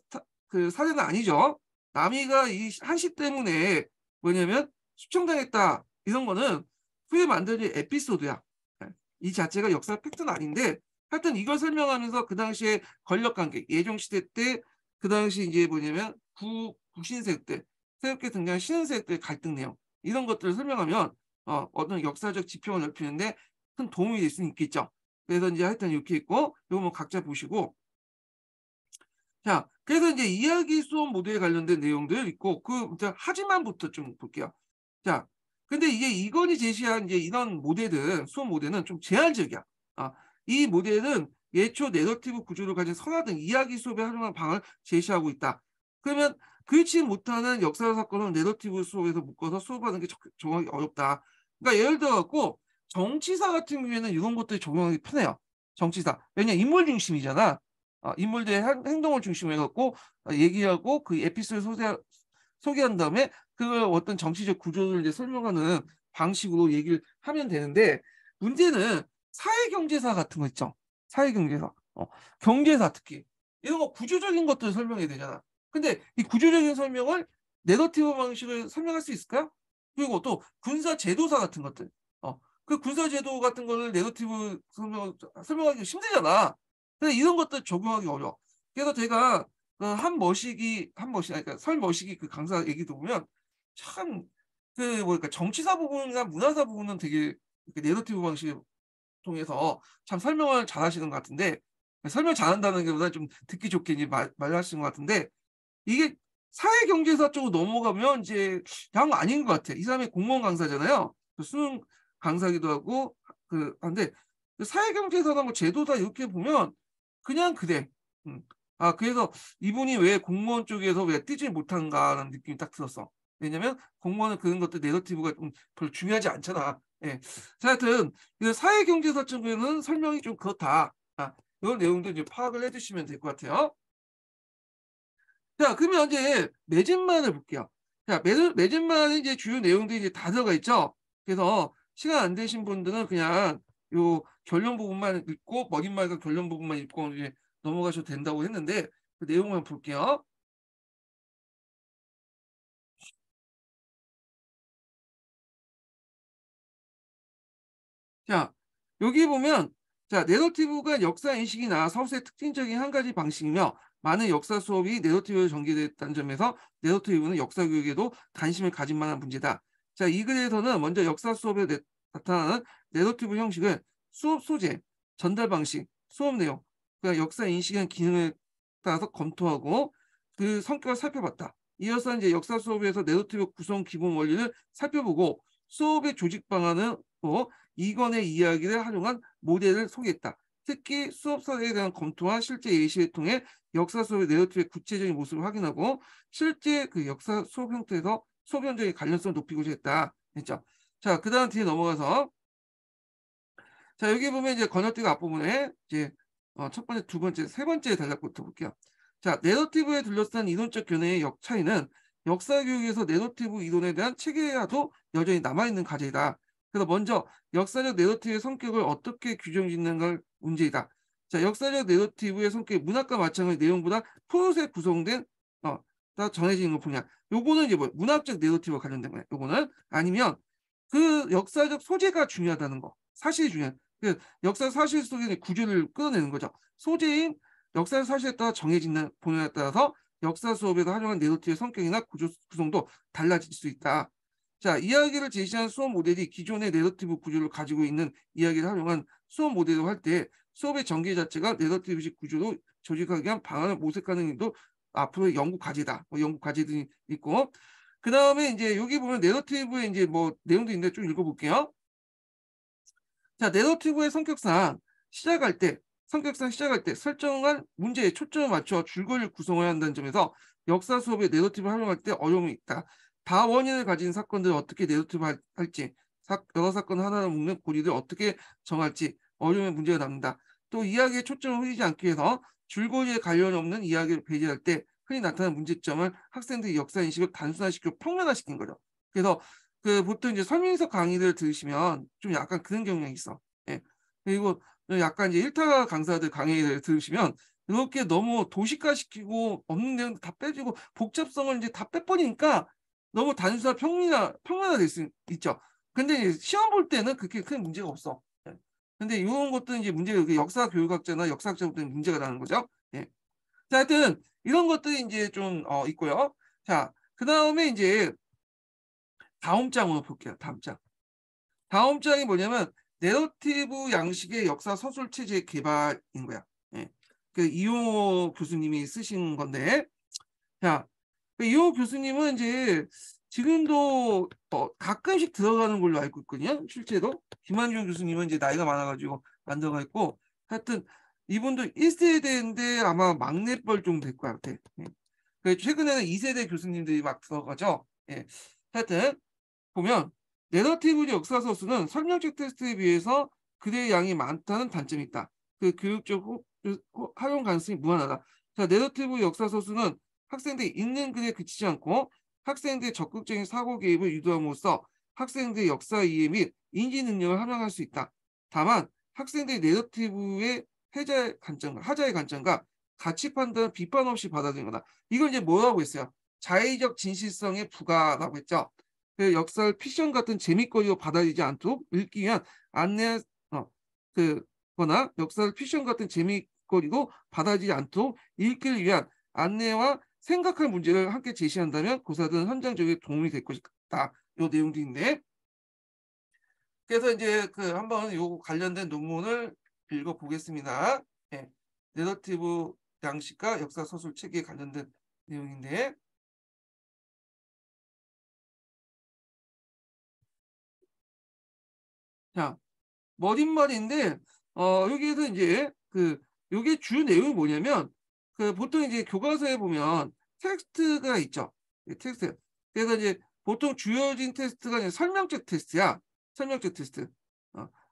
그 사례는 아니죠. 남이가 이 한시 때문에 뭐냐면 수총당했다 이런 거는 후에 만들어진 에피소드야. 예. 이 자체가 역사 팩트는 아닌데 하여튼 이걸 설명하면서 그 당시에 권력관계 예종 시대 때 그 당시 이제 뭐냐면 구신세 때 새롭게 등장한 신흥세 때 갈등 내용 이런 것들을 설명하면 어떤 역사적 지평을 넓히는데 큰 도움이 될 수 있겠죠. 그래서 이제 하여튼 이렇게 있고 이거 뭐 각자 보시고 자 그래서 이제 이야기 수업 모델에 관련된 내용들 있고 그 하지만부터 좀 볼게요. 자 근데 이게 이건이 제시한 이제 이런 모델은 수업 모델은 좀 제한적이야. 이 모델은 예초 내러티브 구조를 가진 선화 등 이야기 수업에 활용한 방을 제시하고 있다. 그러면 그렇지 못하는 역사 사건은 내러티브 수업에서 묶어서 수업하는 게 적용하기 어렵다. 그러니까 예를 들어 갖고 정치사 같은 경우에는 이런 것들이 적용하기 편해요. 정치사. 왜냐 인물 중심이잖아. 인물들의 행동을 중심으로 해갖고 얘기하고 그 에피소드 소개한 다음에 그걸 어떤 정치적 구조를 이제 설명하는 방식으로 얘기를 하면 되는데 문제는 사회경제사 같은 거 있죠. 사회경제사, 경제사 특히 이런 거 구조적인 것들을 설명해야 되잖아. 근데 이 구조적인 설명을 내러티브 방식을 설명할 수 있을까요? 그리고 또 군사 제도사 같은 것들, 그 군사 제도 같은 거를 내러티브 설명하기 힘들잖아. 근데 이런 것들 적용하기 어려워. 그래서 제가 그러니까 설머시기 그 강사 얘기 들어보면 참 그 뭐랄까 정치사 부분이나 문화사 부분은 되게 내러티브 방식을 통해서 참 설명을 잘 하시는 것 같은데 설명 잘한다는 게 보다 좀 듣기 좋게 이제 말하시는 것 같은데 이게 사회경제사 쪽으로 넘어가면 이제 양 아닌 것 같아. 이 사람이 공무원 강사잖아요. 수능 강사기도 하고 한데 사회경제사나 뭐 제도사 이렇게 보면 그냥 그래. 음. 그래서 이분이 왜 공무원 쪽에서 왜 뛰지 못한가라는 느낌이 딱 들었어. 왜냐면 공무원은 그런 것들 내러티브가 좀 별로 중요하지 않잖아. 예. 자, 하여튼 사회경제사 쪽에는 설명이 좀 그렇다. 이런 내용도 이제 파악을 해주시면 될 것 같아요. 자, 그러면 이제 매진만을 볼게요. 자, 매진만은 이제 주요 내용들이 이제 다 들어가 있죠. 그래서 시간 안 되신 분들은 그냥 요 결론 부분만 읽고 머릿말과 결론 부분만 읽고 이제 넘어가셔도 된다고 했는데 그 내용만 볼게요. 자, 여기 보면 자, 내러티브가 역사 인식이나 서술의 특징적인 한 가지 방식이며 많은 역사 수업이 내러티브로 전개됐다는 점에서 내러티브는 역사 교육에도 관심을 가질 만한 문제다. 자, 이 글에서는 먼저 역사 수업에 나타나는 내러티브 형식을 수업 소재, 전달 방식, 수업 내용, 그러니까 역사 인식의 기능을 따라서 검토하고 그 성격을 살펴봤다. 이어서 이제 역사 수업에서 내러티브 구성 기본 원리를 살펴보고 수업의 조직 방안은 또 이건의 이야기를 활용한 모델을 소개했다. 특히 수업 사례에 대한 검토와 실제 예시를 통해 역사 수업의 내러티브의 구체적인 모습을 확인하고 실제 그 역사 수업 형태에서 수업 현장의 관련성을 높이고자 했다. 했죠. 자, 그 다음 뒤에 넘어가서 자, 여기 보면 이제 건너뛰기 앞부분에 이제 첫 번째, 두 번째, 세 번째 단락부터 볼게요. 자, 내러티브에 둘러싼 이론적 견해의 차이는 역사 교육에서 내러티브 이론에 대한 체계화도 여전히 남아있는 과제이다. 그래서 먼저 역사적 내러티브의 성격을 어떻게 규정짓는가 문제이다. 자, 역사적 내러티브의 성격이 문학과 마찬가지 내용보다 프로세 구성된 다 전해지는 것 보냐. 요거는 이제 뭐 문학적 내러티브와 관련된 거예요. 요거는 아니면 그 역사적 소재가 중요하다는 거. 사실이 중요해. 그 역사 사실 속의 구조를 끌어내는 거죠. 소재인 역사 사실에 따라 정해지는 본연에 따라서 역사 수업에서 활용한 내러티브의 성격이나 구성도 달라질 수 있다. 자, 이야기를 제시한 수업 모델이 기존의 내러티브 구조를 가지고 있는 이야기를 활용한 수업 모델을 할 때 수업의 전개 자체가 내러티브식 구조로 조직하기 위한 방안을 모색하는 일도 앞으로의 연구 과제다. 뭐 연구 과제들이 있고 그 다음에 이제 여기 보면 내러티브에 이제 뭐 내용도 있는데 좀 읽어볼게요. 자, 내러티브의 성격상 시작할 때 설정한 문제에 초점을 맞춰 줄거리를 구성해야 한다는 점에서 역사 수업에 내러티브를 활용할 때 어려움이 있다. 다원인을 가진 사건들을 어떻게 내러티브 할지, 여러 사건 하나를 묶는 고리를 어떻게 정할지 어려움의 문제가 남는다. 또 이야기의 초점을 흐리지 않기 위해서 줄거리에 관련 없는 이야기를 배제할 때 흔히 나타나는 문제점을 학생들이 역사 인식을 단순화시키고 평면화시킨 거죠. 그래서 보통 이제 설명서 강의를 들으시면 좀 약간 그런 경향이 있어. 예. 그리고 약간 이제 일타 강사들 강의를 들으시면 이렇게 너무 도식화시키고 없는 내용 다 빼주고 복잡성을 이제 다 빼버리니까 너무 단순화 평면화될 수 있죠. 근데 이제 시험 볼 때는 그렇게 큰 문제가 없어. 예. 근데 이런 것들은 이제 문제가 역사 교육학자나 역사학자부터는 문제가 나는 거죠. 예. 자, 하여튼 이런 것들이 이제 좀 있고요. 자, 그다음에 이제 다음 장으로 볼게요. 다음 장. 다음 장이 뭐냐면 내러티브 양식의 역사 서술 체제 개발인 거야. 예. 그 이용호 교수님이 쓰신 건데, 자, 그 이용호 교수님은 이제 지금도 가끔씩 들어가는 걸로 알고 있거든요. 실제로 김한중 교수님은 이제 나이가 많아가지고 안 들어가 있고, 하여튼 이분도 1세대인데 아마 막내뻘 정도 될 것 같아. 예. 최근에는 2세대 교수님들이 막 들어가죠. 예. 하여튼 보면 내러티브 역사 서술은 설명적 테스트에 비해서 글의 양이 많다는 단점이 있다. 그 교육적 활용 가능성이 무한하다. 자, 내러티브 역사 서술은 학생들이 읽는 글에 그치지 않고 학생들의 적극적인 사고 개입을 유도함으로써 학생들의 역사 이해 및 인지 능력을 함양할 수 있다. 다만 학생들이 내러티브의 하자의 관점과 가치 판단을 비판 없이 받아들이는 거다. 이걸 이제 뭐라고 했어요? 자의적 진실성의 부과라고 했죠. 그 역사를 피션 같은 재미거리로 받아들이지 않도록 읽기 위한 안내 그거나 역사를 피션 같은 재미거리로 받아들이지 않도록 읽기를 위한 안내와 생각할 문제를 함께 제시한다면 고사들은 현장 적용에 도움이 될 것이다. 요 내용도 있네. 그래서 이제 한번 요 관련된 논문을 읽어 보겠습니다. 예. 내러티브 양식과 역사 서술 체계에 관련된 내용인데, 자, 머릿말인데 여기에서 이제 요게 주 내용이 뭐냐면 보통 이제 교과서에 보면 텍스트가 있죠. 텍스트. 그래서 이제 보통 주어진 테스트가 이제 설명적 테스트야. 설명적 테스트.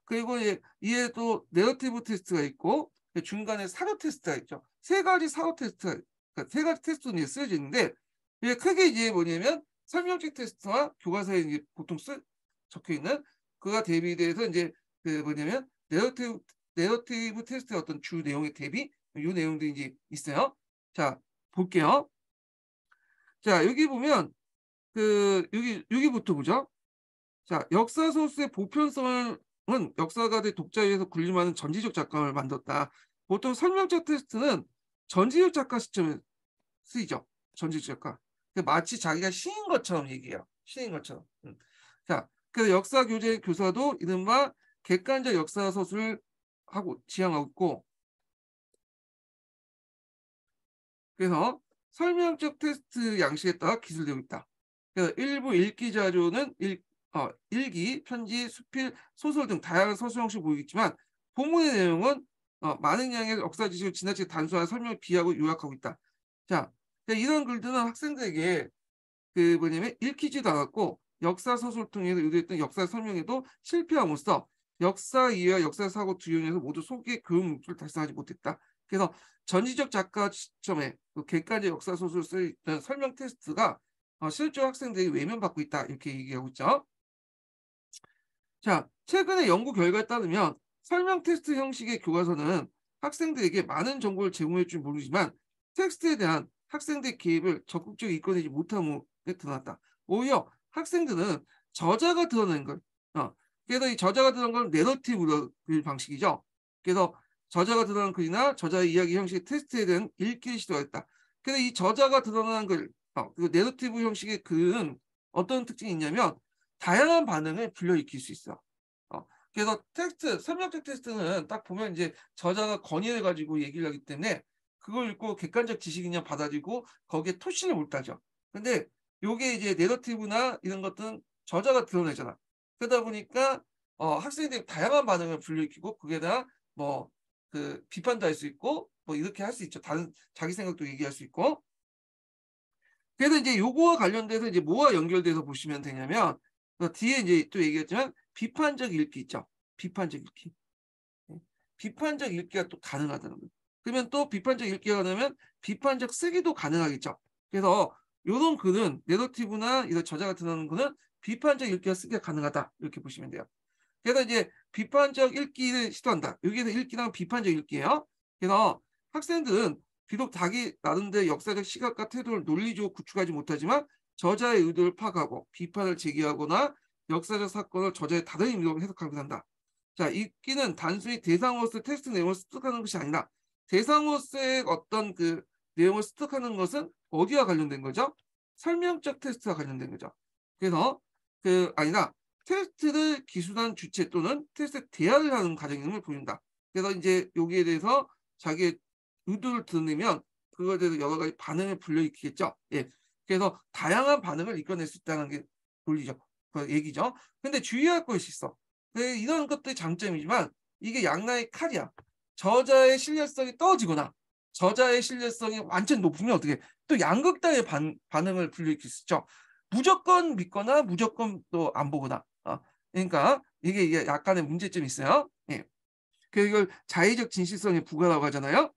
그리고 이제 이에 또 내러티브 테스트가 있고 중간에 사고 테스트가 있죠. 세 가지 사고 테스트가 그러니까 세 가지 테스트로 이제 쓰여져 있는데 이게 크게 이제 뭐냐면 설명적 테스트와 교과서에 이제 보통 적혀 있는 그가 대비돼서 이제 뭐냐면 내러티브 테스트의 어떤 주 내용의 대비 이 내용들이 이제 있어요. 자, 볼게요. 자, 여기 보면 여기부터 보죠. 자, 역사 소스의 보편성은 역사가들 독자에 의해서 군림하는 전지적 작가를 만들었다. 보통 설명적 테스트는 전지적 작가 시점에 쓰이죠. 전지적 작가. 마치 자기가 신인 것처럼 얘기해요. 신인 것처럼. 자, 그래서 역사 교재 교사도 이른바 객관적 역사 서술을 하고 지향하고 있고, 그래서 설명적 테스트 양식에 따라 기술되고 있다. 그래서 일부 읽기 자료는 일기, 편지, 수필, 소설 등 다양한 서술 형식을 보이겠지만 본문의 내용은 많은 양의 역사 지식을 지나치게 단순한 설명을 비하고 요약하고 있다. 자, 이런 글들은 학생들에게 뭐냐면 읽히지도 않았고 역사 서술 통해서 의도했던 역사 설명에도 실패함으로써 역사 이해와 역사 사고 두 영역에서 모두 소기의 교육 목표를 달성하지 못했다. 그래서 전지적 작가 시점에 객관적 역사 소설을 쓰는 설명 테스트가 실제로 학생들이 외면받고 있다 이렇게 얘기하고 있죠. 자, 최근의 연구 결과에 따르면 설명 테스트 형식의 교과서는 학생들에게 많은 정보를 제공할 줄 모르지만 텍스트에 대한 학생들의 개입을 적극적으로 이끌어내지 못함으로 드러났다. 오히려 학생들은 저자가 드러낸 걸, 그래서 이 저자가 드러난 건 내러티브 글 방식이죠. 그래서 저자가 드러난 글이나 저자의 이야기 형식의 테스트에 대한 읽기를 시도했다. 그래서 이 저자가 드러난 글, 그리고 내러티브 형식의 글은 어떤 특징이 있냐면 다양한 반응을 불러일으킬 수 있어. 그래서 설명적 테스트는 딱 보면 이제 저자가 건의를 가지고 얘기를 하기 때문에 그걸 읽고 객관적 지식이냐 받아들이고 거기에 토시를 못 따져. 근데 요게 이제 내러티브나 이런 것들은 저자가 드러내잖아. 그러다 보니까 학생들이 다양한 반응을 불러일으키고 그게다 뭐 그 비판도 할 수 있고 뭐 이렇게 할 수 있죠. 다른 자기 생각도 얘기할 수 있고. 그래서 이제 요거와 관련돼서 이제 뭐와 연결돼서 보시면 되냐면 뒤에 이제 또 얘기했지만 비판적 읽기 있죠. 비판적 읽기. 예. 비판적 읽기가 또 가능하다는 거예요. 그러면 또 비판적 읽기가 가능하면 비판적 쓰기도 가능하겠죠. 그래서 요런 글은 내러티브나 이런 저자 같은 글은 비판적 읽기와 쓰기가 가능하다. 이렇게 보시면 돼요. 그래서 이제 비판적 읽기를 시도한다. 여기에서 읽기랑 비판적 읽기예요. 그래서 학생들은 비록 자기 나름대로 역사적 시각과 태도를 논리적으로 구축하지 못하지만 저자의 의도를 파악하고 비판을 제기하거나 역사적 사건을 저자의 다른 의미로 해석하기도 한다. 자, 읽기는 단순히 대상으로서 텍스트 내용을 습득하는 것이 아니라 대상으로서의 어떤 그 내용을 습득하는 것은 어디와 관련된 거죠? 설명적 테스트와 관련된 거죠. 그래서 아니라 테스트를 기술한 주체 또는 테스트 대화를 하는 과정임을 보인다. 그래서 이제 여기에 대해서 자기의 의도를 드러내면 그거에 대해서 여러 가지 반응을 불러일으키겠죠. 예. 그래서 다양한 반응을 이끌어낼 수 있다는 게 논리죠. 그 얘기죠. 근데 주의할 것이 있어. 이런 것들이 장점이지만 이게 양날의 칼이야. 저자의 신뢰성이 떨어지거나 저자의 신뢰성이 완전 높으면 어떻게 또 양극단의 반응을 불러일으킬 수 있죠. 무조건 믿거나 무조건 또 안 보거나. 그러니까 이게 약간의 문제점이 있어요. 예. 그래서 이걸 자의적 진실성의 부과라고 하잖아요.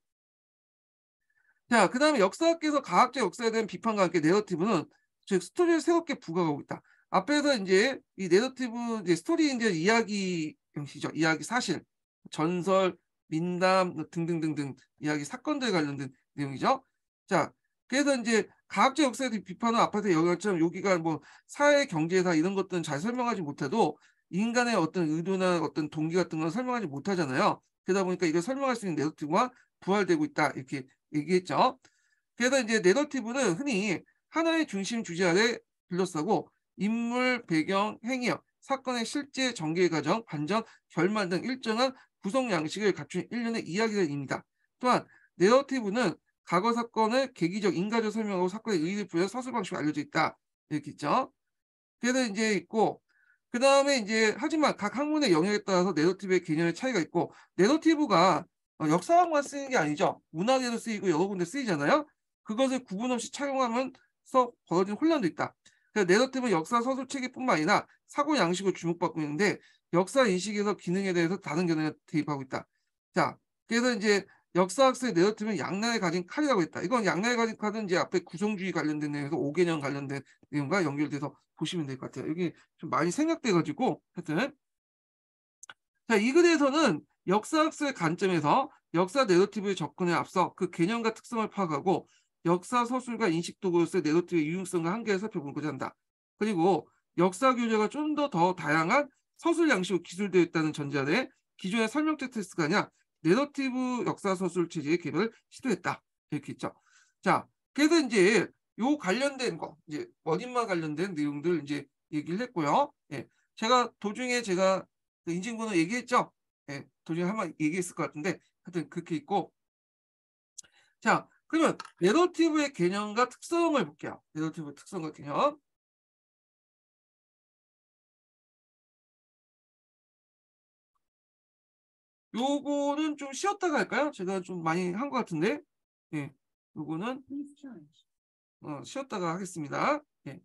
자, 그다음에 역사학계에서 가학적 역사에 대한 비판과 함께 내러티브는 즉 스토리를 새롭게 부각하고 있다. 앞에서 이제 이 내러티브 이제 스토리 이제 이야기 형식이죠. 이야기 사실, 전설, 민담 등등등등 이야기 사건들에 관련된 내용이죠. 자, 그래서 이제 가학적 역사에 대한 비판은 앞에서 여기처럼 여기가 뭐 사회, 경제사 이런 것들은 잘 설명하지 못해도 인간의 어떤 의도나 어떤 동기 같은 건 설명하지 못하잖아요. 그러다 보니까 이걸 설명할 수 있는 내러티브가 부활되고 있다 이렇게 얘기했죠. 그래서 이제 내러티브는 흔히 하나의 중심 주제 아래 둘러싸고 인물, 배경, 행위역, 사건의 실제 전개 과정, 반전, 결말 등 일정한 구성 양식을 갖춘 일련의 이야기들입니다. 또한 내러티브는 과거 사건을 계기적 인과적 설명하고 사건의 의의를 부여 서술 방식으로 알려져 있다. 이렇게 있죠. 그래서 이제 있고 그다음에 이제 하지만 각 학문의 영역에 따라서 내러티브의 개념의 차이가 있고 내러티브가 역사학만 쓰이는 게 아니죠. 문학에도 쓰이고 여러 군데 쓰이잖아요. 그것을 구분 없이 착용하면서 벌어진 혼란도 있다. 그래서 내러티브는 역사 서술 체계뿐만 아니라 사고 양식을 주목받고 있는데 역사 인식에서 기능에 대해서 다른 견해가 대입하고 있다. 자, 그래서 이제 역사학서의 내러티브는 양날의 가진 칼이라고 했다. 이건 양날의 가진 칼은 이제 앞에 구성주의 관련된 내용에서 5개년 관련된 내용과 연결돼서 보시면 될 것 같아요. 여기 좀 많이 생략돼가지고 하여튼 자, 이 글에서는 역사학서의 관점에서 역사 내러티브의 접근에 앞서 그 개념과 특성을 파악하고 역사 서술과 인식 도구로서의 내러티브의 유용성과 한계를 살펴보고자 한다. 그리고 역사 교재가 좀 더 다양한 서술 양식으로 기술되어 있다는 전제하에 기존의 설명적 테스트가 아니라 내러티브 역사 서술 체제의 개발을 시도했다. 이렇게 있죠. 자, 그래서 이제 요 관련된 거, 이제 원인과 관련된 내용들 이제 얘기를 했고요. 예. 도중에 제가 그 인증번호 얘기했죠? 예, 도중에 한번 얘기했을 것 같은데 하여튼 그렇게 있고 자, 그러면 내러티브의 개념과 특성을 볼게요. 내러티브 특성과 개념. 요거는 좀 쉬었다가 할까요? 제가 좀 많이 한 것 같은데 예, 요거는 쉬었다가 하겠습니다. 예.